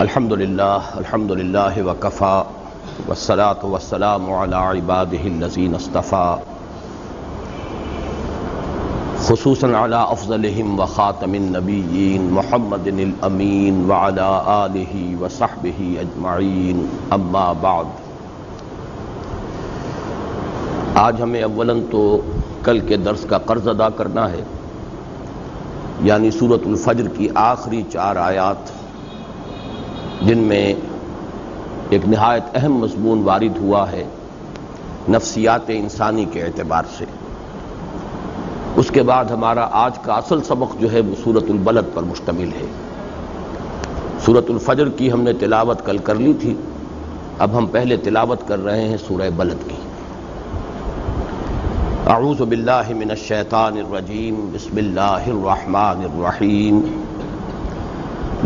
الحمدللہ وکفا والصلاة والسلام علی عباده الذین اصطفى خصوصا علی افضلہم وخاتم النبیین محمد الامین وعلی آلہ وصحبہ اجمعین اما بعد۔ آج ہمیں اولاً تو کل کے درس کا قرض ادا کرنا ہے، یعنی سورۃ الفجر کی آخری 4 آیات جن میں ایک نہایت اہم مضمون وارد ہوا ہے نفسیات انسانی کے اعتبار سے۔ اس کے بعد ہمارا آج کا اصل سبق جو ہے وہ سورۃ البلد پر مشتمل ہے۔ سورۃ الفجر کی ہم نے تلاوت کل کر لی تھی، اب ہم پہلے تلاوت کر رہے ہیں سورہ بلد کی۔ اعوذ باللہ من الشیطان الرجیم، بسم اللہ الرحمن الرحیم۔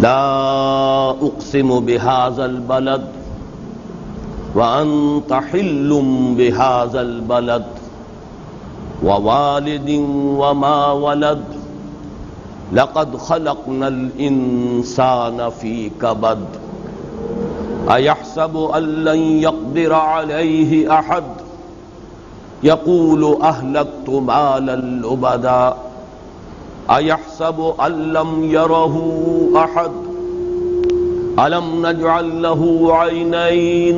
لا اقسم بهذا البلد وانت حل بهذا البلد ووالد وما ولد لقد خلقنا الانسان في كبد ايحسب ان لن يقدر عليه احد يقول اهلكت مالا لبدا ايحسب ان لم يره احد الم نجعل له عينين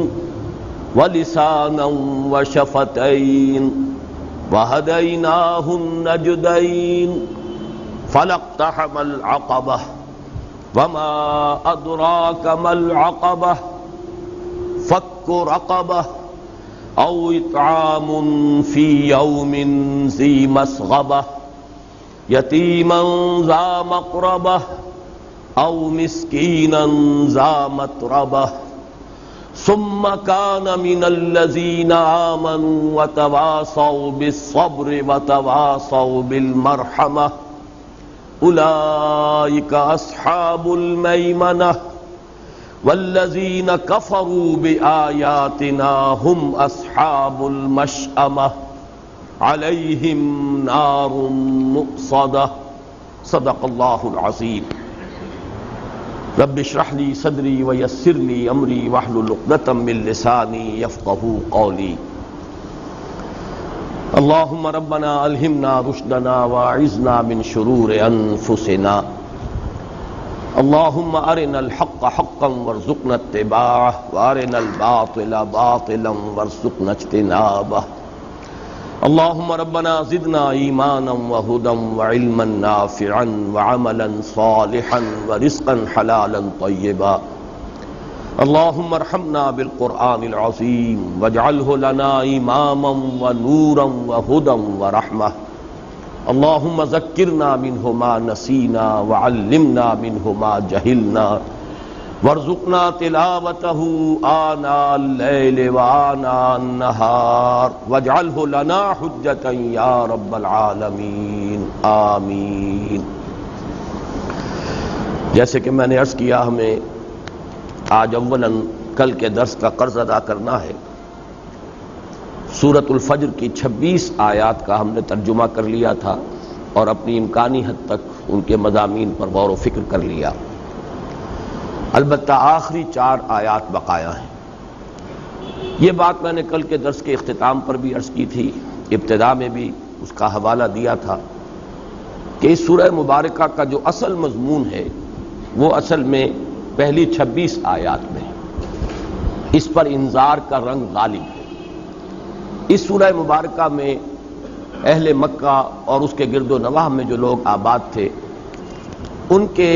ولسانا وشفتين وهديناه النجدين فلاقتحم العقبة وما أدراك ما العقبة فك رقبة أو إطعام في يوم ذي مسغبة یتیما ذا مقربہ او مسکینا ذا متربہ ثم کان من الذین آمنوا وتواصوا بالصبر وتواصوا بالمرحمہ اولئک اصحاب المیمنہ والذین کفروا بآیاتنا هم اصحاب المشأمہ علیہم نار مؤصدہ۔ صدق اللہ العظیم۔ رب اشرح لی صدری ویسر لی امری واحلل عقدۃ من لسانی یفقہوا قولی۔ اللہم ربنا الہمنا رشدنا واعذنا من شرور انفسنا۔ اللہم ارنا الحق حقا وارزقنا اتباعہ وارنا الباطل باطلا وارزقنا اجتنابہ۔ اللہم ربنا زدنا ایمانا وہدا وعلما نافعا وعملا صالحا ورزقا حلالا طیبا۔ اللہم ارحمنا بالقرآن العظیم واجعلہ لنا اماما ونورا وہدا ورحمہ۔ اللہم ذکرنا منہ ما نسینا وعلمنا منہ ما جہلنا وارزقنا تلاوته آناء اللیل وآناء النہار واجعلہ لنا حجتا یا رب العالمین آمین۔ جیسے کہ میں نے عرض کیا، ہمیں آج اولاً کل کے درس کا قرض ادا کرنا ہے۔ سورۃ الفجر کی 26 آیات کا ہم نے ترجمہ کر لیا تھا اور اپنی امکانی حد تک ان کے مضامین پر غور و فکر کر لیا۔ البتہ آخری 4 آیات بقایا ہیں۔ یہ بات میں نے کل کے درس کے اختتام پر بھی عرض کی تھی، ابتدا میں بھی اس کا حوالہ دیا تھا کہ اس سورہ مبارکہ کا جو اصل مضمون ہے وہ اصل میں پہلی 26 آیات میں ہے۔ اس پر انذار کا رنگ غالب ہے۔ اس سورہ مبارکہ میں اہل مکہ اور اس کے گرد و نواح میں جو لوگ آباد تھے ان کے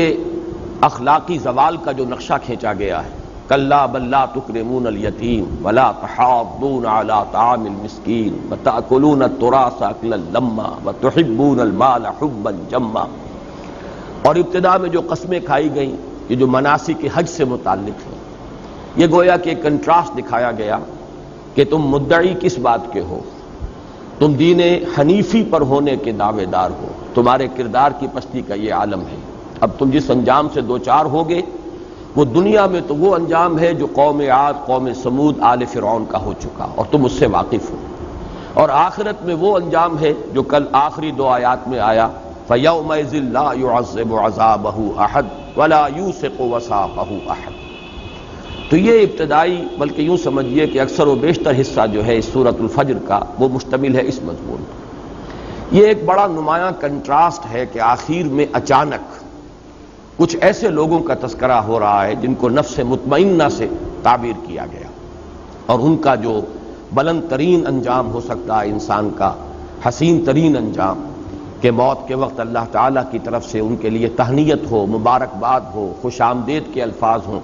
اخلاقی زوال کا جو نقشہ کھینچا گیا ہے۔ کلا بل لا تکرمون الیتیم ولا تحاضون علی طعام المسکین وتأکلون التراث اکلا لما وتحبون المال حبا جما۔ اور ابتدا میں جو قسمیں کھائی گئیں یہ جو مناسک حج سے متعلق ہیں، یہ گویا کہ کنٹراسٹ دکھایا گیا کہ تم مدعی کس بات کے ہو، تم دین حنیفی پر ہونے کے دعوے دار ہو، تمہارے کردار کی پستی کا یہ عالم ہے۔ اب تم جس انجام سے دوچار ہوگے وہ دنیا میں تو وہ انجام ہے جو قوم عاد، قوم سمود، آل فرعون کا ہو چکا اور تم اس سے واقف ہو، اور آخرت میں وہ انجام ہے جو کل آخری 2 آیات میں آیا فَيَوْمَئِذٍ لَا يُعَذِّبُ عَذَابَهُ أَحَدٌ وَلَا يُوثِقُ وَثَاقَهُ أَحَدٌ۔ تو یہ ابتدائی بلکہ یوں سمجھیے کہ اکثر و بیشتر حصہ جو ہے اس سورۃ الفجر کا وہ مشتمل ہے اس مضمون پر۔ یہ ایک بڑا نمایاں کنٹراسٹ ہے کہ آخر میں اچانک کچھ ایسے لوگوں کا تذکرہ ہو رہا ہے جن کو نفس مطمئنہ سے تعبیر کیا گیا، اور ان کا جو بلند ترین انجام ہو سکتا ہے انسان کا، حسین ترین انجام، کہ موت کے وقت اللہ تعالیٰ کی طرف سے ان کے لیے تہنیت ہو، مبارکباد ہو، خوش آمدید کے الفاظ ہوں،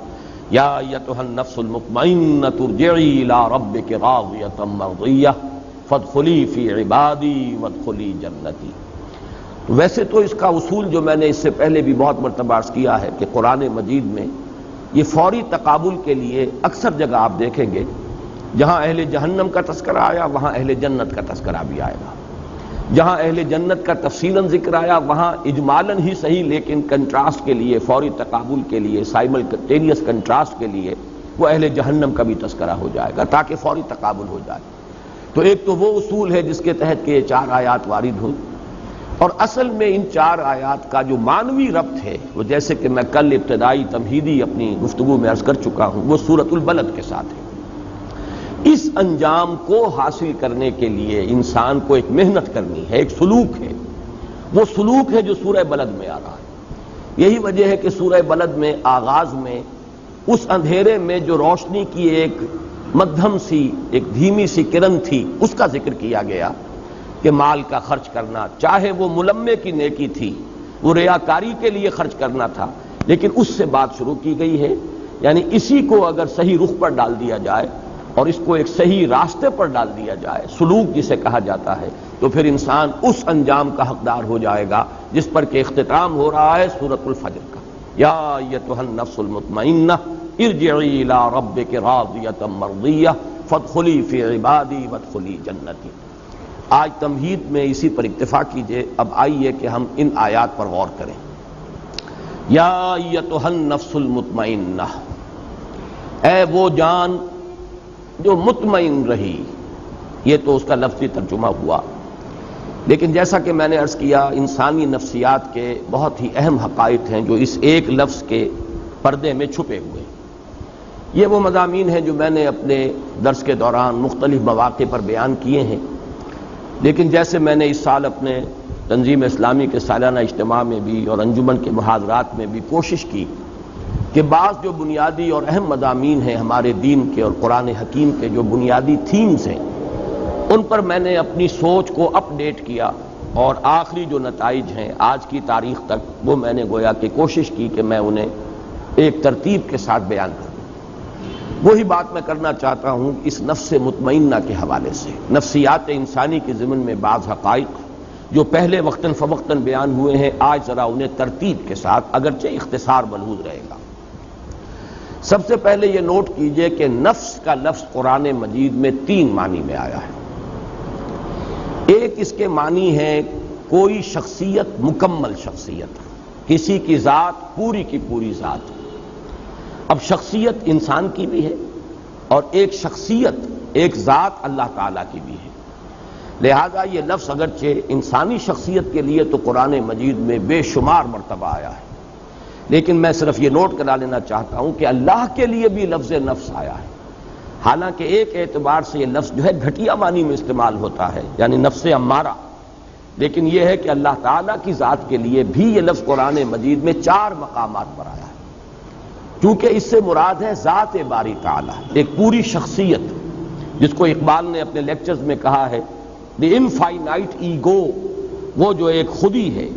یا ایتھا النفس المطمئنۃ ارجعی الی ربک راضیۃ مرضیہ فادخلی فی عبادی وادخلی جنتی۔ ویسے تو اس کا اصول جو میں نے اس سے پہلے بھی بہت مرتبہ عرض کیا ہے کہ قرآن مجید میں یہ فوری تقابل کے لیے اکثر جگہ آپ دیکھیں گے جہاں اہل جہنم کا تذکرہ آیا وہاں اہل جنت کا تذکرہ بھی آئے گا، جہاں اہل جنت کا تفصیلاً ذکر آیا وہاں اجمالاً ہی صحیح لیکن کنٹراسٹ کے لیے، فوری تقابل کے لیے، سائملٹینیس کنٹراسٹ کے لیے وہ اہل جہنم کا بھی تذکرہ ہو جائے گا تاکہ فوری تقابل ہو جائے۔ تو ایک تو وہ اصول ہے جس کے تحت کہ یہ 4 آیات وارد ہوں، اور اصل میں ان 4 آیات کا جو معنوی ربط ہے وہ جیسے کہ میں کل ابتدائی تمہیدی اپنی گفتگو میں عرض کر چکا ہوں، وہ سورۃ البلد کے ساتھ ہے۔ اس انجام کو حاصل کرنے کے لیے انسان کو ایک محنت کرنی ہے، ایک سلوک ہے، وہ سلوک ہے جو سورہ بلد میں آ رہا ہے۔ یہی وجہ ہے کہ سورہ بلد میں آغاز میں اس اندھیرے میں جو روشنی کی ایک مدھم سی، ایک دھیمی سی کرن تھی، اس کا ذکر کیا گیا کہ مال کا خرچ کرنا، چاہے وہ ملمے کی نیکی تھی، وہ ریاکاری کے لیے خرچ کرنا تھا، لیکن اس سے بات شروع کی گئی ہے۔ یعنی اسی کو اگر صحیح رخ پر ڈال دیا جائے اور اس کو ایک صحیح راستے پر ڈال دیا جائے، سلوک جسے کہا جاتا ہے، تو پھر انسان اس انجام کا حقدار ہو جائے گا جس پر کہ اختتام ہو رہا ہے سورۃ الفجر کا۔ یا ایتھا النفس المطمئنہ ارجعی الی ربک راضیۃ مرضیہ فادخلی فی عبادی وادخلی جنتی۔ آج تمہید میں اسی پر اکتفا کیجئے، اب آئیے کہ ہم ان آیات پر غور کریں۔ یا ایتھا النفس المطمئنہ، اے وہ جان جو مطمئن رہی، یہ تو اس کا لفظی ترجمہ ہوا، لیکن جیسا کہ میں نے عرض کیا انسانی نفسیات کے بہت ہی اہم حقائق ہیں جو اس ایک لفظ کے پردے میں چھپے ہوئے۔ یہ وہ مضامین ہیں جو میں نے اپنے درس کے دوران مختلف مواقع پر بیان کیے ہیں، لیکن جیسے میں نے اس سال اپنے تنظیم اسلامی کے سالانہ اجتماع میں بھی اور انجمن کے محاضرات میں بھی کوشش کی کہ بعض جو بنیادی اور اہم مضامین ہیں ہمارے دین کے اور قرآن حکیم کے جو بنیادی تھیمز ہیں، ان پر میں نے اپنی سوچ کو اپ ڈیٹ کیا، اور آخری جو نتائج ہیں آج کی تاریخ تک وہ میں نے گویا کہ کوشش کی کہ میں انہیں ایک ترتیب کے ساتھ بیان کروں۔ وہی بات میں کرنا چاہتا ہوں اس نفس مطمئنہ کے حوالے سے۔ نفسیات انسانی کے ضمن میں بعض حقائق جو پہلے وقتاً فوقتاً بیان ہوئے ہیں، آج ذرا انہیں ترتیب کے ساتھ، اگرچہ اختصار ملحوظ رہے گا۔ سب سے پہلے یہ نوٹ کیجئے کہ نفس کا لفظ قرآن مجید میں 3 معنی میں آیا ہے۔ ایک اس کے معنی ہے کوئی شخصیت، مکمل شخصیت، کسی کی ذات پوری کی پوری ذات۔ اب شخصیت انسان کی بھی ہے اور ایک شخصیت، ایک ذات اللہ تعالیٰ کی بھی ہے، لہذا یہ لفظ اگرچہ انسانی شخصیت کے لیے تو قرآن مجید میں بے شمار مرتبہ آیا ہے، لیکن میں صرف یہ نوٹ کرا لینا چاہتا ہوں کہ اللہ کے لیے بھی لفظ نفس آیا ہے، حالانکہ ایک اعتبار سے یہ لفظ جو ہے گھٹیا معنی میں استعمال ہوتا ہے، یعنی نفس امارہ، لیکن یہ ہے کہ اللہ تعالیٰ کی ذات کے لیے بھی یہ لفظ قرآن مجید میں 4 مقامات پر آیا ہے، کیونکہ اس سے مراد ہے ذات باری تعالیٰ، ایک پوری شخصیت، جس کو اقبال نے اپنے لیکچرز میں کہا ہے دی انفائنائٹ ایگو، وہ جو ایک خودی ہے،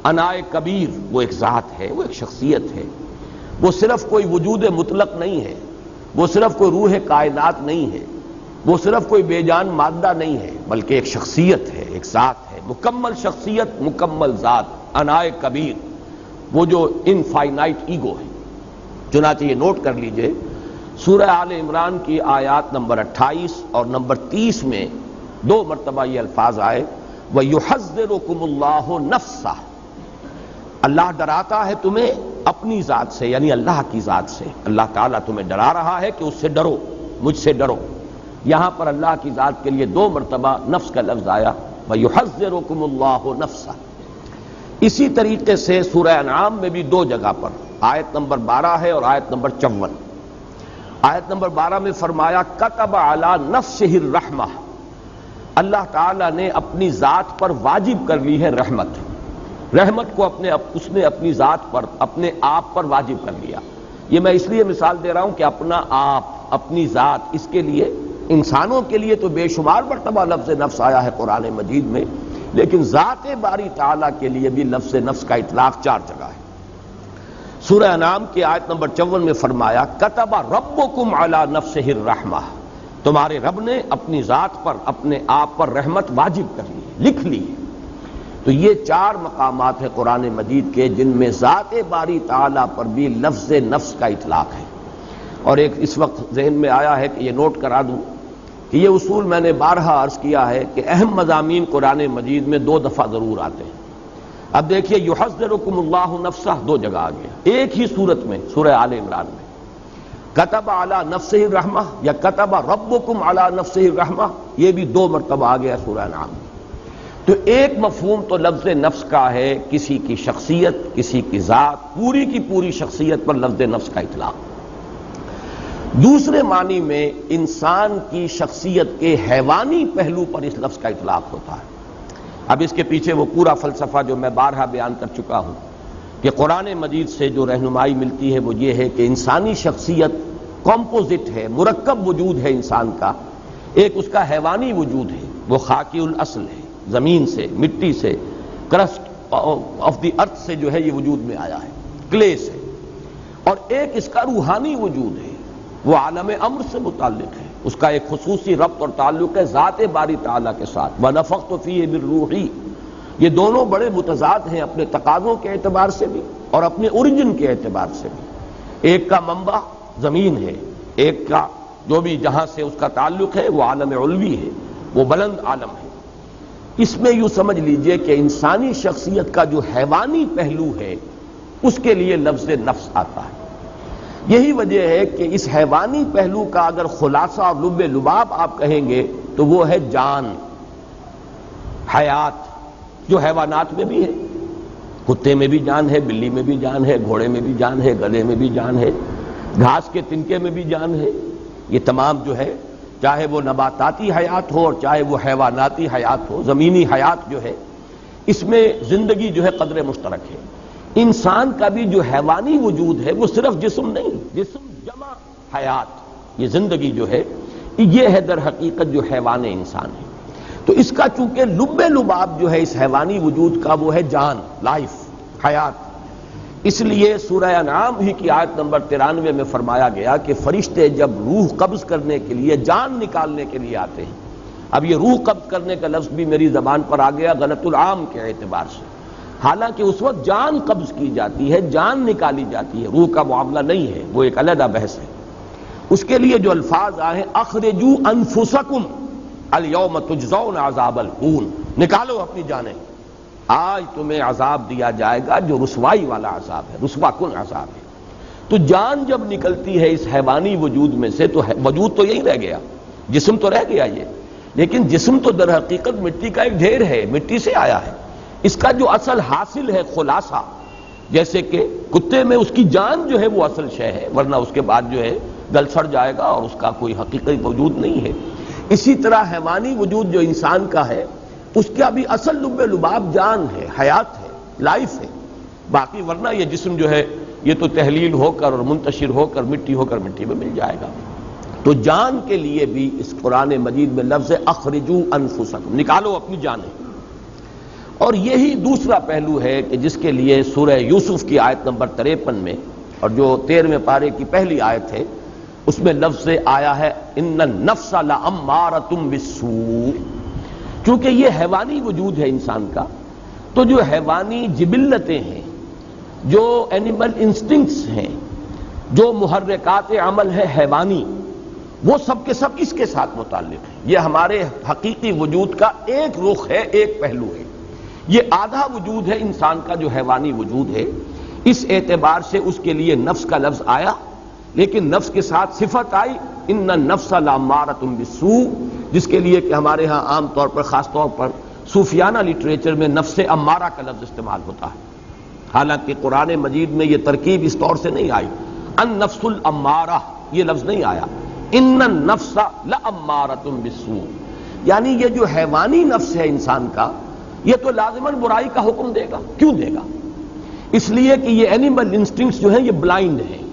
انائے کبیر وہ ایک ذات ہے، وہ ایک شخصیت ہے، وہ صرف کوئی وجود مطلق نہیں ہے، وہ صرف کوئی روح کائنات نہیں ہے، وہ صرف کوئی بے جان مادہ نہیں ہے، بلکہ ایک شخصیت ہے، ایک ذات ہے، مکمل شخصیت، مکمل ذات، انائے کبیر، وہ جو انفائنائٹ ایگو ہے۔ چنانچہ یہ نوٹ کر لیجئے سورہ آل عمران کی آیات نمبر 28 اور نمبر 30 میں 2 مرتبہ یہ الفاظ آئے وَيُحَذِّرُكُمُ اللَّهُ نَفْسَهُ، اللہ ڈراتا ہے تمہیں اپنی ذات سے، یعنی اللہ کی ذات سے، اللہ تعالیٰ تمہیں ڈرا رہا ہے کہ اس سے ڈرو، مجھ سے ڈرو۔ یہاں پر اللہ کی ذات کے لیے 2 مرتبہ نفس کا لفظ آیا وَيُحَذِّرُكُمُ اللَّهُ نَفْسَهُ۔ اسی طریقے سے سورہ انعام میں بھی 2 جگہ پر، آیت نمبر 12 ہے اور آیت نمبر 54، آیت نمبر 12 میں فرمایا کتب علی نفسہ الرحمہ، اللہ تعالیٰ نے اپنی ذات پر واجب کر لی ہے رحمت، رحمت کو اس نے اپنی ذات پر، اپنے آپ پر واجب کر لیا۔ یہ میں اس لیے مثال دے رہا ہوں کہ اپنا آپ، اپنی ذات، اس کے لیے انسانوں کے لیے تو بے شمار مرتبہ لفظ نفس آیا ہے قرآن مجید میں، لیکن ذات باری تعالیٰ کے لیے بھی لفظ نفس کا اطلاق 4 جگہ ہے۔ سورہ انعام کی آیت نمبر 54 میں فرمایا کتب ربکم علی نفسہ الرحمہ، تمہارے رب نے اپنی ذات پر، اپنے آپ پر رحمت واجب کر لی، لکھ لی۔ تو یہ 4 مقامات ہیں قرآن مجید کے جن میں ذات باری تعالیٰ پر بھی لفظ نفس کا اطلاق ہے۔ اور ایک اس وقت ذہن میں آیا ہے کہ یہ نوٹ کرا دوں کہ یہ اصول میں نے بارہا عرض کیا ہے کہ اہم مضامین قرآن مجید میں 2 دفعہ ضرور آتے ہیں۔ اب دیکھیے یحذرکم اللہ نفسہ 2 جگہ آ گیا ایک ہی صورت میں، سورہ آل عمران میں کتب علی نفسہ الرحمہ یا کتب ربکم علی نفسہ الرحمہ، یہ بھی 2 مرتبہ آ گیا سورہ انعام میں۔ تو ایک مفہوم تو لفظ نفس کا ہے کسی کی شخصیت، کسی کی ذات، پوری کی پوری شخصیت پر لفظ نفس کا اطلاق۔ دوسرے معنی میں انسان کی شخصیت کے حیوانی پہلو پر اس لفظ کا اطلاق ہوتا ہے۔ اب اس کے پیچھے وہ پورا فلسفہ جو میں بارہا بیان کر چکا ہوں کہ قرآن مجید سے جو رہنمائی ملتی ہے وہ یہ ہے کہ انسانی شخصیت کمپوزٹ ہے، مرکب وجود ہے انسان کا۔ ایک اس کا حیوانی وجود ہے، وہ خاکی الاصل ہے، زمین سے، مٹی سے، کرسٹ آف دی ارتھ سے جو ہے یہ وجود میں آیا ہے، کلے سے۔ اور ایک اس کا روحانی وجود ہے، وہ عالم امر سے متعلق ہے، اس کا ایک خصوصی ربط اور تعلق ہے ذات باری تعالیٰ کے ساتھ۔ وَنَفَخْتُ فِيهِ مِن رُوحِي، یہ دونوں بڑے متضاد ہیں اپنے تقاضوں کے اعتبار سے بھی اور اپنے اوریجن کے اعتبار سے بھی۔ ایک کا منبع زمین ہے، ایک کا جو بھی جہاں سے اس کا تعلق ہے وہ عالم علوی ہے، وہ بلند عالم ہے۔ اس میں یوں سمجھ لیجئے کہ انسانی شخصیت کا جو حیوانی پہلو ہے اس کے لیے لفظ نفس آتا ہے۔ یہی وجہ ہے کہ اس حیوانی پہلو کا اگر خلاصہ اور لب لباب آپ کہیں گے تو وہ ہے جان، حیات، جو حیوانات میں بھی ہے۔ کتے میں بھی جان ہے، بلی میں بھی جان ہے، گھوڑے میں بھی جان ہے، گدھے میں بھی جان ہے، گھاس کے تنکے میں بھی جان ہے۔ یہ تمام جو ہے، چاہے وہ نباتاتی حیات ہو اور چاہے وہ حیواناتی حیات ہو، زمینی حیات جو ہے، اس میں زندگی جو ہے قدر مشترک ہے۔ انسان کا بھی جو حیوانی وجود ہے وہ صرف جسم نہیں، جسم جمع حیات، یہ زندگی جو ہے یہ ہے در حقیقت جو حیوان انسان ہے۔ تو اس کا چونکہ لب لباب جو ہے اس حیوانی وجود کا وہ ہے جان، لائف، حیات۔ اس لیے سورہ انعام ہی کی آیت نمبر 93 میں فرمایا گیا کہ فرشتے جب روح قبض کرنے کے لیے، جان نکالنے کے لیے آتے ہیں۔ اب یہ روح قبض کرنے کا لفظ بھی میری زبان پر آ گیا غلط العام کے اعتبار سے، حالانکہ اس وقت جان قبض کی جاتی ہے، جان نکالی جاتی ہے، روح کا معاملہ نہیں ہے، وہ ایک علیحدہ بحث ہے۔ اس کے لیے جو الفاظ آئے ہیں اخرجوا انفسکم الیوم تجزون عذاب الہون، نکالو اپنی جانیں، آج تمہیں عذاب دیا جائے گا جو رسوائی والا عذاب ہے، رسوا کن عذاب ہے۔ تو جان جب نکلتی ہے اس حیوانی وجود میں سے تو وجود تو یہی رہ گیا، جسم تو رہ گیا یہ، لیکن جسم تو در حقیقت مٹی کا ایک ڈھیر ہے، مٹی سے آیا ہے۔ اس کا جو اصل حاصل ہے خلاصہ، جیسے کہ کتے میں اس کی جان جو ہے وہ اصل شے ہے، ورنہ اس کے بعد جو ہے گل سڑ جائے گا اور اس کا کوئی حقیقی وجود نہیں ہے۔ اسی طرح حیوانی وجود جو انسان کا ہے اس کا بھی اصل لب لباب جان ہے، حیات ہے، لائف ہے، باقی ورنہ یہ جسم جو ہے یہ تو تحلیل ہو کر اور منتشر ہو کر مٹی میں مل جائے گا۔ تو جان کے لیے بھی اس قرآن مجید میں لفظ اخرجوا انفسکم، نکالو اپنی جانیں۔ اور یہی دوسرا پہلو ہے کہ جس کے لیے سورہ یوسف کی آیت نمبر 53 میں اور جو 13ویں پارے کی پہلی آیت ہے اس میں لفظ آیا ہے ان النفس لامارۃ بالسوء۔ چونکہ یہ حیوانی وجود ہے انسان کا، تو جو حیوانی جبلتیں ہیں، جو اینیمل انسٹنکٹس ہیں، جو محرکات عمل ہے حیوانی، وہ سب کے سب اس کے ساتھ متعلق ہیں۔ یہ ہمارے حقیقی وجود کا ایک رخ ہے، ایک پہلو ہے۔ یہ آدھا وجود ہے انسان کا جو حیوانی وجود ہے، اس اعتبار سے اس کے لیے نفس کا لفظ آیا، لیکن نفس کے ساتھ صفت آئی ان النفس لامارۃ بالسوء، جس کے لیے کہ ہمارے ہاں عام طور پر، خاص طور پر صوفیانہ لٹریچر میں نفس امارہ کا لفظ استعمال ہوتا ہے، حالانکہ قرآن مجید میں یہ ترکیب اس طور سے نہیں آئی۔ النفس الامارہ یہ لفظ نہیں آیا، ان النفس لامارۃ بالسوء، یعنی یہ جو حیوانی نفس ہے انسان کا، یہ تو لازماً برائی کا حکم دے گا۔ کیوں دے گا؟ اس لیے کہ یہ اینیمل انسٹنکٹس جو ہیں یہ بلائنڈ ہیں۔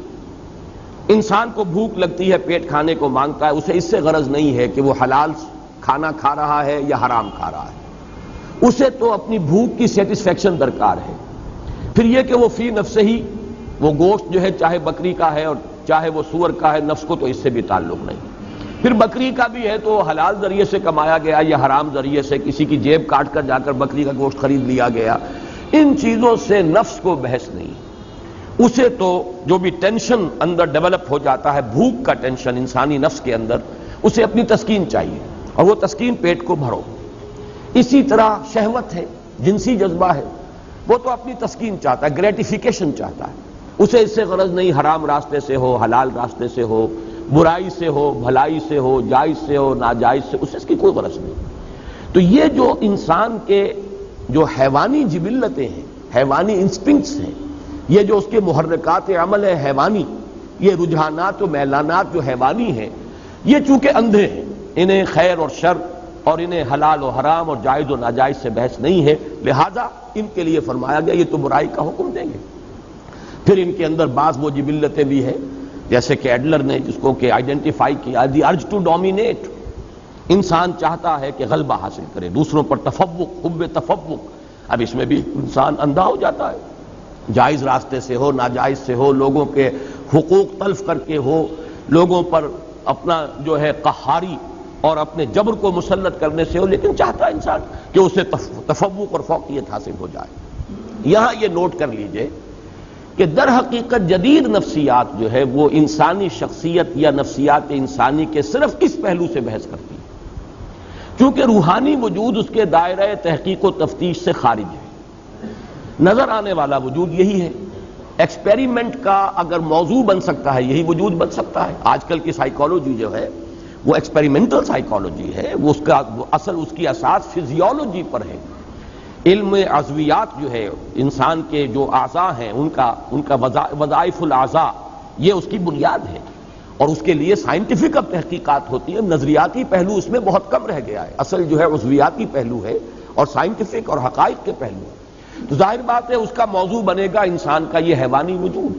انسان کو بھوک لگتی ہے، پیٹ کھانے کو مانگتا ہے، اسے اس سے غرض نہیں ہے کہ وہ حلال کھانا کھا رہا ہے یا حرام کھا رہا ہے، اسے تو اپنی بھوک کی سیٹسفیکشن درکار ہے۔ پھر یہ کہ وہ فی نفسہ ہی وہ گوشت جو ہے چاہے بکری کا ہے اور چاہے وہ سور کا ہے، نفس کو تو اس سے بھی تعلق نہیں۔ پھر بکری کا بھی ہے تو حلال ذریعے سے کمایا گیا یا حرام ذریعے سے کسی کی جیب کاٹ کر جا کر بکری کا گوشت خرید لیا گیا، ان چیزوں سے نفس کو بحث نہیں۔ اسے تو جو بھی ٹینشن اندر ڈیولپ ہو جاتا ہے، بھوک کا ٹینشن انسانی نفس کے اندر، اسے اپنی تسکین چاہیے، اور وہ تسکین پیٹ کو بھرو۔ اسی طرح شہوت ہے، جنسی جذبہ ہے، وہ تو اپنی تسکین چاہتا ہے، گریٹیفیکیشن چاہتا ہے، اسے اس سے غرض نہیں حرام راستے سے ہو، حلال راستے سے ہو، برائی سے ہو، بھلائی سے ہو، جائز سے ہو، ناجائز سے، اسے اس کی کوئی غرض نہیں۔ تو یہ جو انسان کے جو حیوانی جبلتیں ہیں، حیوانی انسٹنکٹس ہیں، یہ جو اس کے محرکات عمل ہے حیوانی، یہ رجحانات و میلانات جو حیوانی ہیں، یہ چونکہ اندھے ہیں، انہیں خیر اور شر اور انہیں حلال و حرام اور جائز و ناجائز سے بحث نہیں ہے، لہذا ان کے لیے فرمایا گیا یہ تو برائی کا حکم دیں گے۔ پھر ان کے اندر بعض وہ جبلتیں بھی ہیں، جیسے کہ ایڈلر نے جس کو کہ آئیڈینٹیفائی کیا، دی ارج ٹو ڈومینیٹ، انسان چاہتا ہے کہ غلبہ حاصل کرے، دوسروں پر تفوق، حب تفوق۔ اب اس میں بھی انسان اندھا ہو جاتا ہے، جائز راستے سے ہو، ناجائز سے ہو، لوگوں کے حقوق تلف کر کے ہو، لوگوں پر اپنا جو ہے قہاری اور اپنے جبر کو مسلط کرنے سے ہو، لیکن چاہتا ہے انسان کہ اسے تفوق اور فوقیت حاصل ہو جائے۔ یہاں یہ نوٹ کر لیجئے کہ در حقیقت جدید نفسیات جو ہے وہ انسانی شخصیت یا نفسیات انسانی کے صرف اس پہلو سے بحث کرتی ہے، کیونکہ روحانی وجود اس کے دائرہ تحقیق و تفتیش سے خارج ہے۔ نظر آنے والا وجود یہی ہے، ایکسپیریمنٹ کا اگر موضوع بن سکتا ہے یہی وجود بن سکتا ہے۔ آج کل کی سائیکالوجی جو ہے وہ ایکسپیریمنٹل سائیکالوجی ہے، وہ اس کا اصل اس کی اساس فزیولوجی پر ہے۔ علم عضویات جو ہے انسان کے جو اعضاء ہیں ان کا وظائف الاعضاء، یہ اس کی بنیاد ہے، اور اس کے لیے سائنٹیفک اب تحقیقات ہوتی ہیں۔ نظریاتی پہلو اس میں بہت کم رہ گیا ہے، اصل جو ہے عضویاتی پہلو ہے اور سائنٹیفک اور حقائق کے پہلو ہے۔ تو ظاہر بات ہے اس کا موضوع بنے گا انسان کا یہ حیوانی وجود،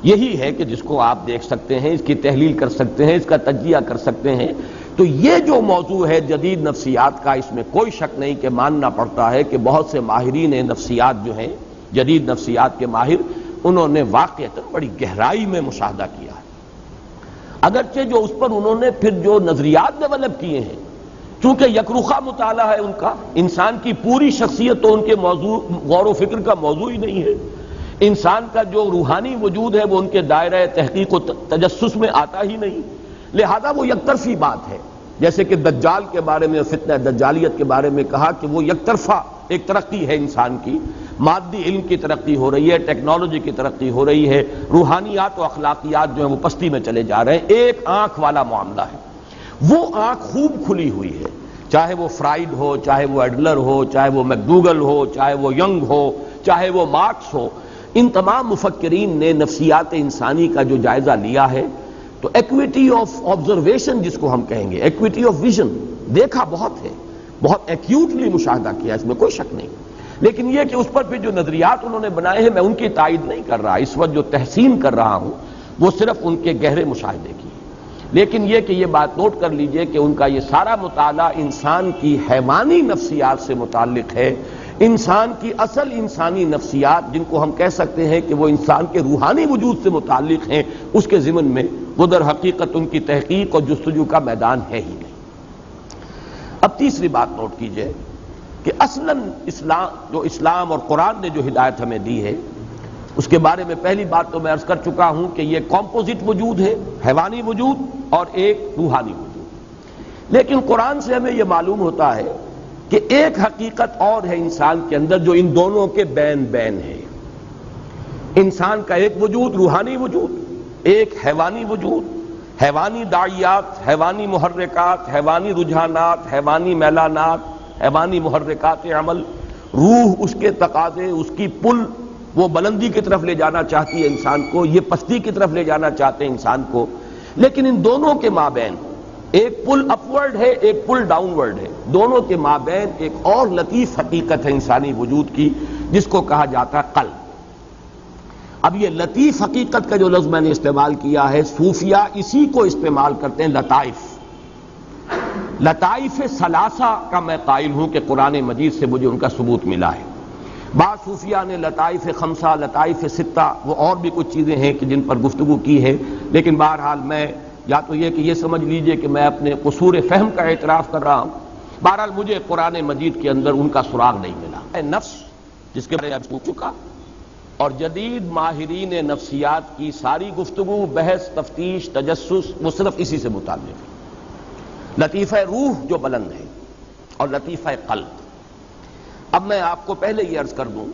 یہی ہے کہ جس کو آپ دیکھ سکتے ہیں، اس کی تحلیل کر سکتے ہیں، اس کا تجزیہ کر سکتے ہیں۔ تو یہ جو موضوع ہے جدید نفسیات کا، اس میں کوئی شک نہیں کہ ماننا پڑتا ہے کہ بہت سے ماہرین نفسیات جو ہیں، جدید نفسیات کے ماہر، انہوں نے واقعتاً بڑی گہرائی میں مشاہدہ کیا ہے، اگرچہ جو اس پر انہوں نے پھر جو نظریات ڈیولپ کیے ہیں، چونکہ یکرخا مطالعہ ہے ان کا، انسان کی پوری شخصیت تو ان کے موضوع غور و فکر کا موضوع ہی نہیں ہے، انسان کا جو روحانی وجود ہے وہ ان کے دائرہ تحقیق و تجسس میں آتا ہی نہیں، لہذا وہ یک طرفی بات ہے۔ جیسے کہ دجال کے بارے میں، فتنہ دجالیت کے بارے میں کہا کہ وہ یک طرفہ ایک ترقی ہے انسان کی، مادی علم کی ترقی ہو رہی ہے، ٹیکنالوجی کی ترقی ہو رہی ہے، روحانیات و اخلاقیات جو ہیں وہ پستی میں چلے جا رہے ہیں، ایک آنکھ والا معاملہ ہے۔ وہ آنکھ خوب کھلی ہوئی ہے، چاہے وہ فرائیڈ ہو، چاہے وہ ایڈلر ہو، چاہے وہ میکڈوگل ہو، چاہے وہ ینگ ہو، چاہے وہ مارکس ہو، ان تمام مفکرین نے نفسیات انسانی کا جو جائزہ لیا ہے تو ایکویٹی آف آبزرویشن جس کو ہم کہیں گے، ایکویٹی آف ویژن، دیکھا بہت ہے، بہت ایکیوٹلی مشاہدہ کیا، اس میں کوئی شک نہیں، لیکن یہ کہ اس پر پھر جو نظریات انہوں نے بنائے ہیں میں ان کی تائید نہیں کر رہا، اس وقت جو تحسین کر رہا ہوں وہ صرف ان کے گہرے مشاہدے کی، لیکن یہ کہ یہ بات نوٹ کر لیجئے کہ ان کا یہ سارا مطالعہ انسان کی حیوانی نفسیات سے متعلق ہے، انسان کی اصل انسانی نفسیات جن کو ہم کہہ سکتے ہیں کہ وہ انسان کے روحانی وجود سے متعلق ہیں، اس کے ضمن میں وہ در حقیقت ان کی تحقیق اور جستجو کا میدان ہے ہی نہیں۔ اب تیسری بات نوٹ کیجئے کہ اصلاً اسلام اور قرآن نے جو ہدایت ہمیں دی ہے اس کے بارے میں پہلی بات تو میں عرض کر چکا ہوں کہ یہ کمپوزٹ وجود ہے، حیوانی وجود اور ایک روحانی وجود، لیکن قرآن سے ہمیں یہ معلوم ہوتا ہے کہ ایک حقیقت اور ہے انسان کے اندر جو ان دونوں کے بین بین ہے۔ انسان کا ایک وجود روحانی وجود، ایک حیوانی وجود، حیوانی داعیات، حیوانی محرکات، حیوانی رجحانات، حیوانی میلانات، حیوانی محرکات عمل، روح اس کے تقاضے، اس کی پل، وہ بلندی کی طرف لے جانا چاہتی ہے انسان کو، یہ پستی کی طرف لے جانا چاہتے ہیں انسان کو، لیکن ان دونوں کے مابین ایک پل اپورڈ ہے، ایک پل ڈاؤن ورڈ ہے، دونوں کے مابین ایک اور لطیف حقیقت ہے انسانی وجود کی، جس کو کہا جاتا ہے قلب۔ اب یہ لطیف حقیقت کا جو لفظ میں نے استعمال کیا ہے، صوفیہ اسی کو استعمال کرتے ہیں لطائف۔ لطائف ثلاثہ کا میں قائل ہوں کہ قرآن مجید سے مجھے ان کا ثبوت ملا ہے۔ بعض صوفیہ نے لطائف خمسہ، لطائف ستہ، وہ اور بھی کچھ چیزیں ہیں کہ جن پر گفتگو کی ہے، لیکن بہرحال میں یا تو یہ کہ یہ سمجھ لیجئے کہ میں اپنے قصور فہم کا اعتراف کر رہا ہوں۔ بہرحال مجھے قرآن مجید کے اندر ان کا سراغ نہیں ملا۔ نفس جس کے بارے میں پوچھ چکا، اور جدید ماہرین نفسیات کی ساری گفتگو، بحث، تفتیش، تجسس وہ صرف اسی سے متعلق ہے۔ لطیفہ روح جو بلند ہے اور لطیفہ قلب۔ اب میں آپ کو پہلے یہ عرض کر دوں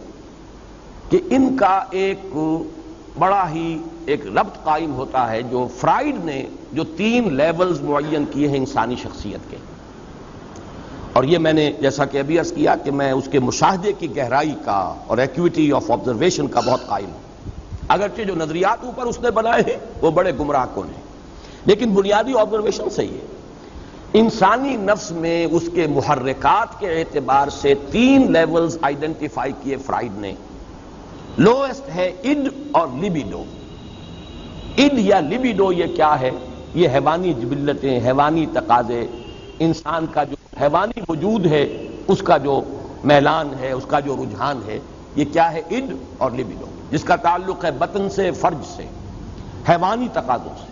کہ ان کا ایک بڑا ہی ایک ربط قائم ہوتا ہے، جو فرائیڈ نے جو 3 لیولز معین کیے ہیں انسانی شخصیت کے، اور یہ میں نے جیسا کہ ابھی عرض کیا کہ میں اس کے مشاہدے کی گہرائی کا اور ایکویٹی آف آبزرویشن کا بہت قائل ہوں، اگرچہ جو نظریات اوپر اس نے بنائے ہیں وہ بڑے گمراہ کن ہیں، لیکن بنیادی آبزرویشن صحیح ہے۔ انسانی نفس میں اس کے محرکات کے اعتبار سے 3 لیولز آئیڈینٹیفائی کیے فرائیڈ نے۔ لوئسٹ ہے اڈ اور لیبیڈو۔ اڈ یا لیبیڈو یہ کیا ہے؟ یہ حیوانی جبلتیں، حیوانی تقاضے، انسان کا جو حیوانی وجود ہے اس کا جو میلان ہے، اس کا جو رجحان ہے، یہ کیا ہے؟ اڈ اور لیبیڈو، جس کا تعلق ہے بطن سے، فرج سے، حیوانی تقاضوں سے۔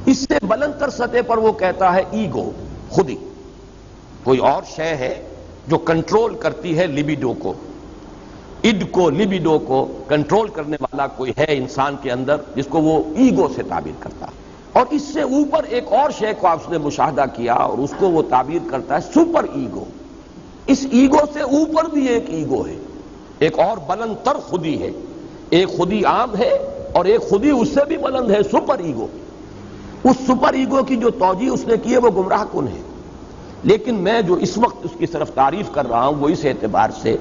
اس سے بلند تر سطح پر وہ کہتا ہے ایگو، خودی، کوئی اور شے ہے جو کنٹرول کرتی ہے لیبیڈو کو، اڈ کو، لیبیڈو کو کنٹرول کرنے والا کوئی ہے انسان کے اندر، جس کو وہ ایگو سے تعبیر کرتا ہے۔ اور اس سے اوپر ایک اور شے کو آپ نے مشاہدہ کیا اور اس کو وہ تعبیر کرتا ہے سپر ایگو۔ اس ایگو سے اوپر بھی ایک ایگو ہے، ایک اور بلند تر خودی ہے، ایک خودی عام ہے اور ایک خودی اس سے بھی بلند ہے، سپر ایگو۔ اس سپر ایگو کی جو توجیہ اس نے کی ہے وہ گمراہ کن ہے، لیکن میں جو اس وقت اس کی طرف تعریف کر رہا ہوں وہ اس اعتبار سے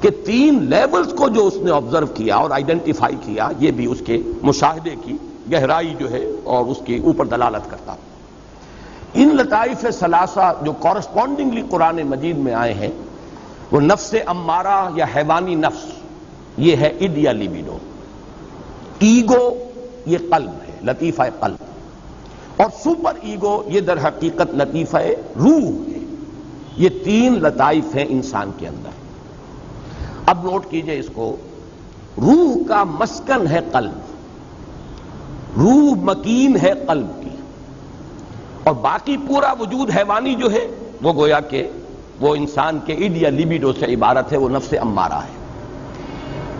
کہ 3 لیولز کو جو اس نے آبزرو کیا اور آئیڈینٹیفائی کیا، یہ بھی اس کے مشاہدے کی گہرائی جو ہے اور اس کے اوپر دلالت کرتا۔ ان لطائف ثلاثہ جو کورسپونڈنگلی قرآن مجید میں آئے ہیں، وہ نفس امارہ یا حیوانی نفس، یہ ہے اڈ یا لیبیڈو۔ ایگو یہ قلب ہے، لطیفہ قلب، اور سپر ایگو یہ در حقیقت لطیفہ روح ہے۔ یہ 3 لطائف ہیں انسان کے اندر۔ اب نوٹ کیجئے اس کو، روح کا مسکن ہے قلب، روح مکین ہے قلب کی، اور باقی پورا وجود حیوانی جو ہے وہ گویا کہ وہ انسان کے اڈ یا لیبیڈو سے عبارت ہے، وہ نفس امارہ ہے۔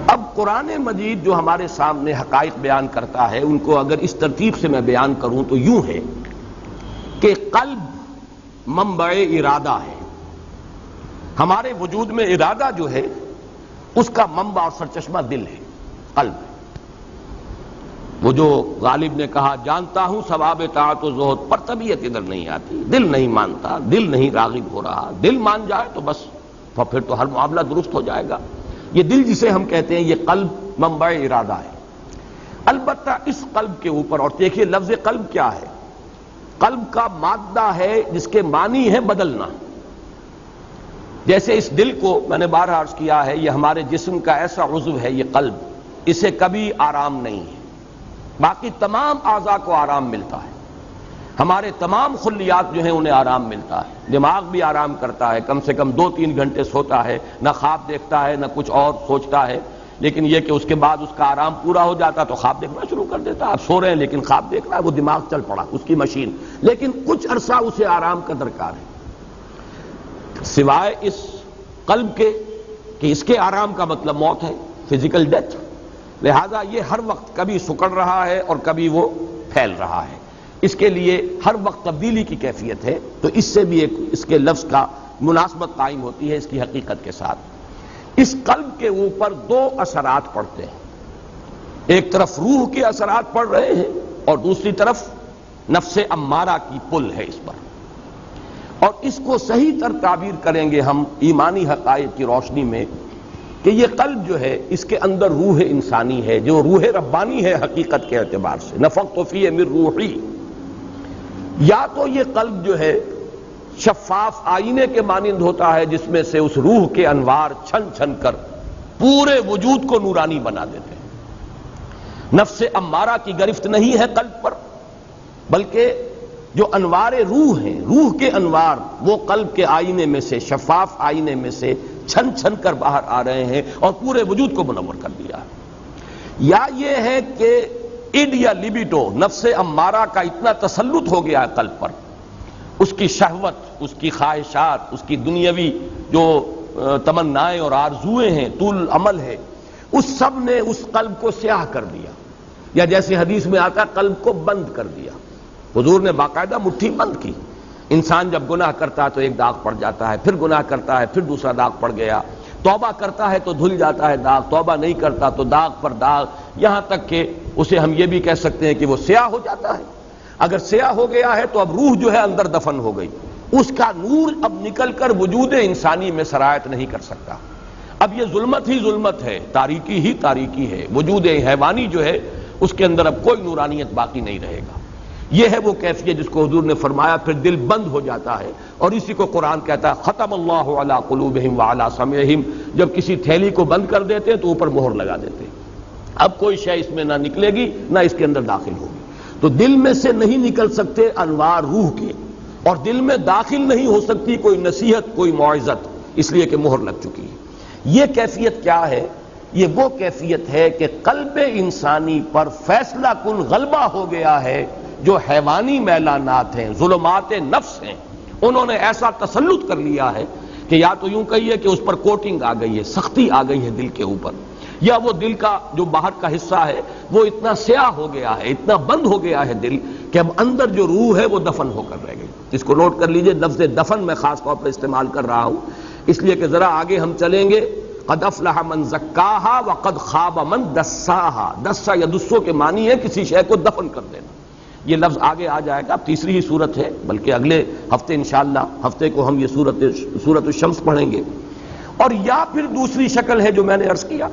اب قرآن مجید جو ہمارے سامنے حقائق بیان کرتا ہے، ان کو اگر اس ترتیب سے میں بیان کروں تو یوں ہے کہ قلب منبع ارادہ ہے۔ ہمارے وجود میں ارادہ جو ہے اس کا منبع اور سرچشمہ دل ہے، قلب ہے۔ وہ جو غالب نے کہا جانتا ہوں ثواب طاعت و زہد پر طبیعت ادھر نہیں آتی، دل نہیں مانتا، دل نہیں راغب ہو رہا، دل مان جائے تو بس پھر تو ہر معاملہ درست ہو جائے گا۔ یہ دل جسے ہم کہتے ہیں یہ قلب منبع ارادہ ہے۔ البتہ اس قلب کے اوپر، اور دیکھیے لفظ قلب کیا ہے، قلب کا مادہ ہے جس کے معنی ہے بدلنا۔ جیسے اس دل کو میں نے بارہا عرض کیا ہے، یہ ہمارے جسم کا ایسا عضو ہے، یہ قلب، اسے کبھی آرام نہیں ہے، باقی تمام اعضاء کو آرام ملتا ہے، ہمارے تمام خلیات جو ہیں انہیں آرام ملتا ہے، دماغ بھی آرام کرتا ہے، کم سے کم 2-3 گھنٹے سوتا ہے، نہ خواب دیکھتا ہے نہ کچھ اور سوچتا ہے، لیکن یہ کہ اس کے بعد اس کا آرام پورا ہو جاتا تو خواب دیکھنا شروع کر دیتا۔ آپ سو رہے ہیں لیکن خواب دیکھ رہا ہے، وہ دماغ چل پڑا اس کی مشین، لیکن کچھ عرصہ اسے آرام کا درکار ہے، سوائے اس قلب کے کہ اس کے آرام کا مطلب موت ہے، فزیکل ڈیتھ۔ لہذا یہ ہر وقت کبھی سکڑ رہا ہے اور کبھی وہ پھیل رہا ہے، اس کے لیے ہر وقت تبدیلی کی کیفیت ہے، تو اس سے بھی ایک اس کے لفظ کا مناسبت قائم ہوتی ہے اس کی حقیقت کے ساتھ۔ اس قلب کے اوپر 2 اثرات پڑتے ہیں، ایک طرف روح کے اثرات پڑ رہے ہیں اور دوسری طرف نفس امارہ کی پل ہے اس پر، اور اس کو صحیح تر تعبیر کریں گے ہم ایمانی حقائق کی روشنی میں کہ یہ قلب جو ہے اس کے اندر روح انسانی ہے، جو روح ربانی ہے حقیقت کے اعتبار سے، نفخت فیہ من روحی، یا تو یہ قلب جو ہے شفاف آئینے کے مانند ہوتا ہے جس میں سے اس روح کے انوار چھن چھن کر پورے وجود کو نورانی بنا دیتے ہیں۔ نفس امارہ کی گرفت نہیں ہے قلب پر، بلکہ جو انوار روح ہیں، روح کے انوار وہ قلب کے آئینے میں سے، شفاف آئینے میں سے چھن چھن کر باہر آ رہے ہیں اور پورے وجود کو منور کر دیا ہے۔ یا یہ ہے کہ اڈ یا لیبیٹو، نفس امارہ کا اتنا تسلط ہو گیا ہے قلب پر، اس کی شہوت، اس کی خواہشات، اس کی دنیاوی جو تمنائیں اور آرزوئیں ہیں، طول عمل ہے، اس سب نے اس قلب کو سیاہ کر دیا، یا جیسے حدیث میں آتا ہے قلب کو بند کر دیا۔ حضور نے باقاعدہ مٹھی بند کی۔ انسان جب گناہ کرتا ہے تو ایک داغ پڑ جاتا ہے، پھر گناہ کرتا ہے پھر دوسرا داغ پڑ گیا، توبہ کرتا ہے تو دھل جاتا ہے داغ، توبہ نہیں کرتا تو داغ پر داغ، یہاں تک کہ اسے ہم یہ بھی کہہ سکتے ہیں کہ وہ سیاہ ہو جاتا ہے۔ اگر سیاہ ہو گیا ہے تو اب روح جو ہے اندر دفن ہو گئی، اس کا نور اب نکل کر وجود انسانی میں سرایت نہیں کر سکتا۔ اب یہ ظلمت ہی ظلمت ہے، تاریکی ہی تاریکی ہے، وجود حیوانی جو ہے اس کے اندر اب کوئی نورانیت باقی نہیں رہے گا۔ یہ ہے وہ کیفیت جس کو حضور نے فرمایا پھر دل بند ہو جاتا ہے، اور اسی کو قرآن کہتا ہے ختم اللہ علی قلوبہم وعلی سمعہم، جب کسی تھیلی کو بند کر دیتے ہیں تو اوپر مہر لگا دیتے ہیں، اب کوئی شے اس میں نہ نکلے گی نہ اس کے اندر داخل ہوگی۔ تو دل میں سے نہیں نکل سکتے انوار روح کے، اور دل میں داخل نہیں ہو سکتی کوئی نصیحت، کوئی موعظت، اس لیے کہ مہر لگ چکی ہے۔ یہ کیفیت کیا ہے؟ یہ وہ کیفیت ہے کہ قلب انسانی پر فیصلہ کن غلبہ ہو گیا ہے۔ جو حیوانی میلانات ہیں، ظلمات نفس ہیں، انہوں نے ایسا تسلط کر لیا ہے کہ یا تو یوں کہیے کہ اس پر کوٹنگ آ گئی ہے، سختی آ گئی ہے دل کے اوپر، یا وہ دل کا جو باہر کا حصہ ہے وہ اتنا سیاہ ہو گیا ہے، اتنا بند ہو گیا ہے دل کہ اب اندر جو روح ہے وہ دفن ہو کر رہ گئی۔ اس کو نوٹ کر لیجئے، لفظ دفن میں خاص طور پر استعمال کر رہا ہوں اس لیے کہ ذرا آگے ہم چلیں گے۔ قد افلح من زکاہا وقد خاب من دساہا، دسا یا دسو کے معنی ہے کسی شے کو دفن کر دینا، یہ لفظ آگے آ جائے گا، اب تیسری ہی صورت ہے، بلکہ اگلے ہفتے انشاءاللہ ہفتے کو ہم یہ سورۃ الشمس پڑھیں گے۔ اور یا پھر دوسری شکل ہے جو میں نے عرض کیا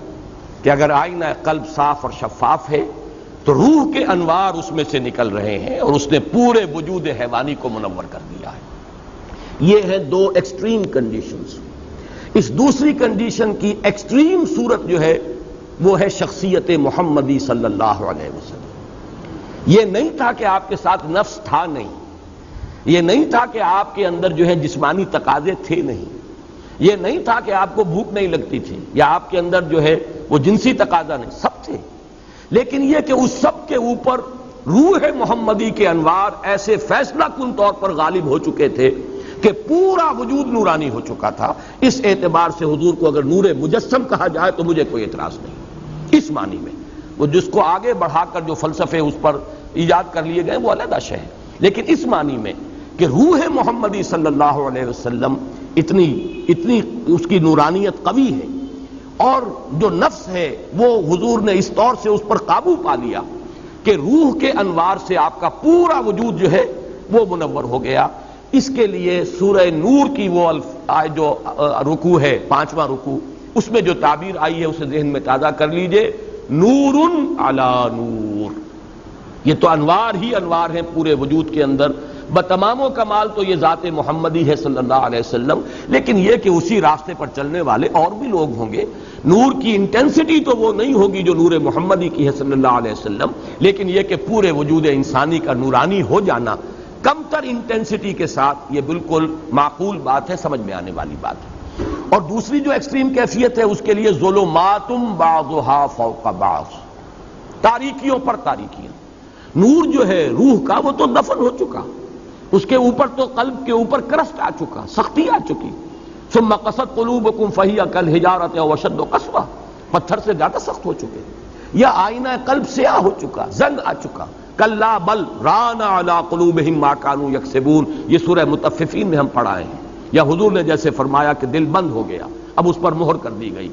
کہ اگر آئینہ قلب صاف اور شفاف ہے تو روح کے انوار اس میں سے نکل رہے ہیں اور اس نے پورے وجود حیوانی کو منور کر دیا ہے۔ یہ ہے دو ایکسٹریم کنڈیشنز۔ اس دوسری کنڈیشن کی ایکسٹریم صورت جو ہے وہ ہے شخصیت محمدی صلی اللہ علیہ وسلم۔ یہ نہیں تھا کہ آپ کے ساتھ نفس تھا نہیں، یہ نہیں تھا کہ آپ کے اندر جو ہے جسمانی تقاضے تھے نہیں، یہ نہیں تھا کہ آپ کو بھوک نہیں لگتی تھی یا آپ کے اندر جو ہے وہ جنسی تقاضا نہیں، سب تھے، لیکن یہ کہ اس سب کے اوپر روح محمدی کے انوار ایسے فیصلہ کن طور پر غالب ہو چکے تھے کہ پورا وجود نورانی ہو چکا تھا۔ اس اعتبار سے حضور کو اگر نور مجسم کہا جائے تو مجھے کوئی اعتراض نہیں اس معنی میں۔ وہ جس کو آگے بڑھا کر جو فلسفے اس پر ایجاد کر لیے گئے وہ علیحدہ شے ہے، لیکن اس معنی میں کہ روح محمدی صلی اللہ علیہ وسلم اتنی اس کی نورانیت قوی ہے، اور جو نفس ہے وہ حضور نے اس طور سے اس پر قابو پا لیا کہ روح کے انوار سے آپ کا پورا وجود جو ہے وہ منور ہو گیا۔ اس کے لیے سورہ نور کی وہ جو رکوع ہے، 5واں رکوع، اس میں جو تعبیر آئی ہے اسے ذہن میں تازہ کر لیجئے، نور علی نور، یہ تو انوار ہی انوار ہیں پورے وجود کے اندر، بتمام و کمال تو یہ ذات محمدی ہے صلی اللہ علیہ وسلم، لیکن یہ کہ اسی راستے پر چلنے والے اور بھی لوگ ہوں گے۔ نور کی انٹینسٹی تو وہ نہیں ہوگی جو نور محمدی کی ہے صلی اللہ علیہ وسلم، لیکن یہ کہ پورے وجود انسانی کا نورانی ہو جانا کم تر انٹینسٹی کے ساتھ، یہ بالکل معقول بات ہے، سمجھ میں آنے والی بات ہے۔ اور دوسری جو ایکسٹریم کیفیت ہے اس کے لیے ظلمات بعضها فوق بعض، تاریکیوں پر تاریکیاں۔ نور جو ہے روح کا وہ تو دفن ہو چکا، اس کے اوپر تو قلب کے اوپر کرسٹ آ چکا، سختی آ چکی۔ ثم قست قلوبکم فہی کالحجارۃ او اشد قسوہ، پتھر سے زیادہ سخت ہو چکے، یا آئینہ قلب سیاہ ہو چکا، زنگ آ چکا۔ کلا بل ران علی قلوبہم ما کانوا یکسبون، یہ سورہ مطففین میں ہم پڑھائے ہیں، یا حضور نے جیسے فرمایا کہ دل بند ہو گیا، اب اس پر مہر کر دی گئی۔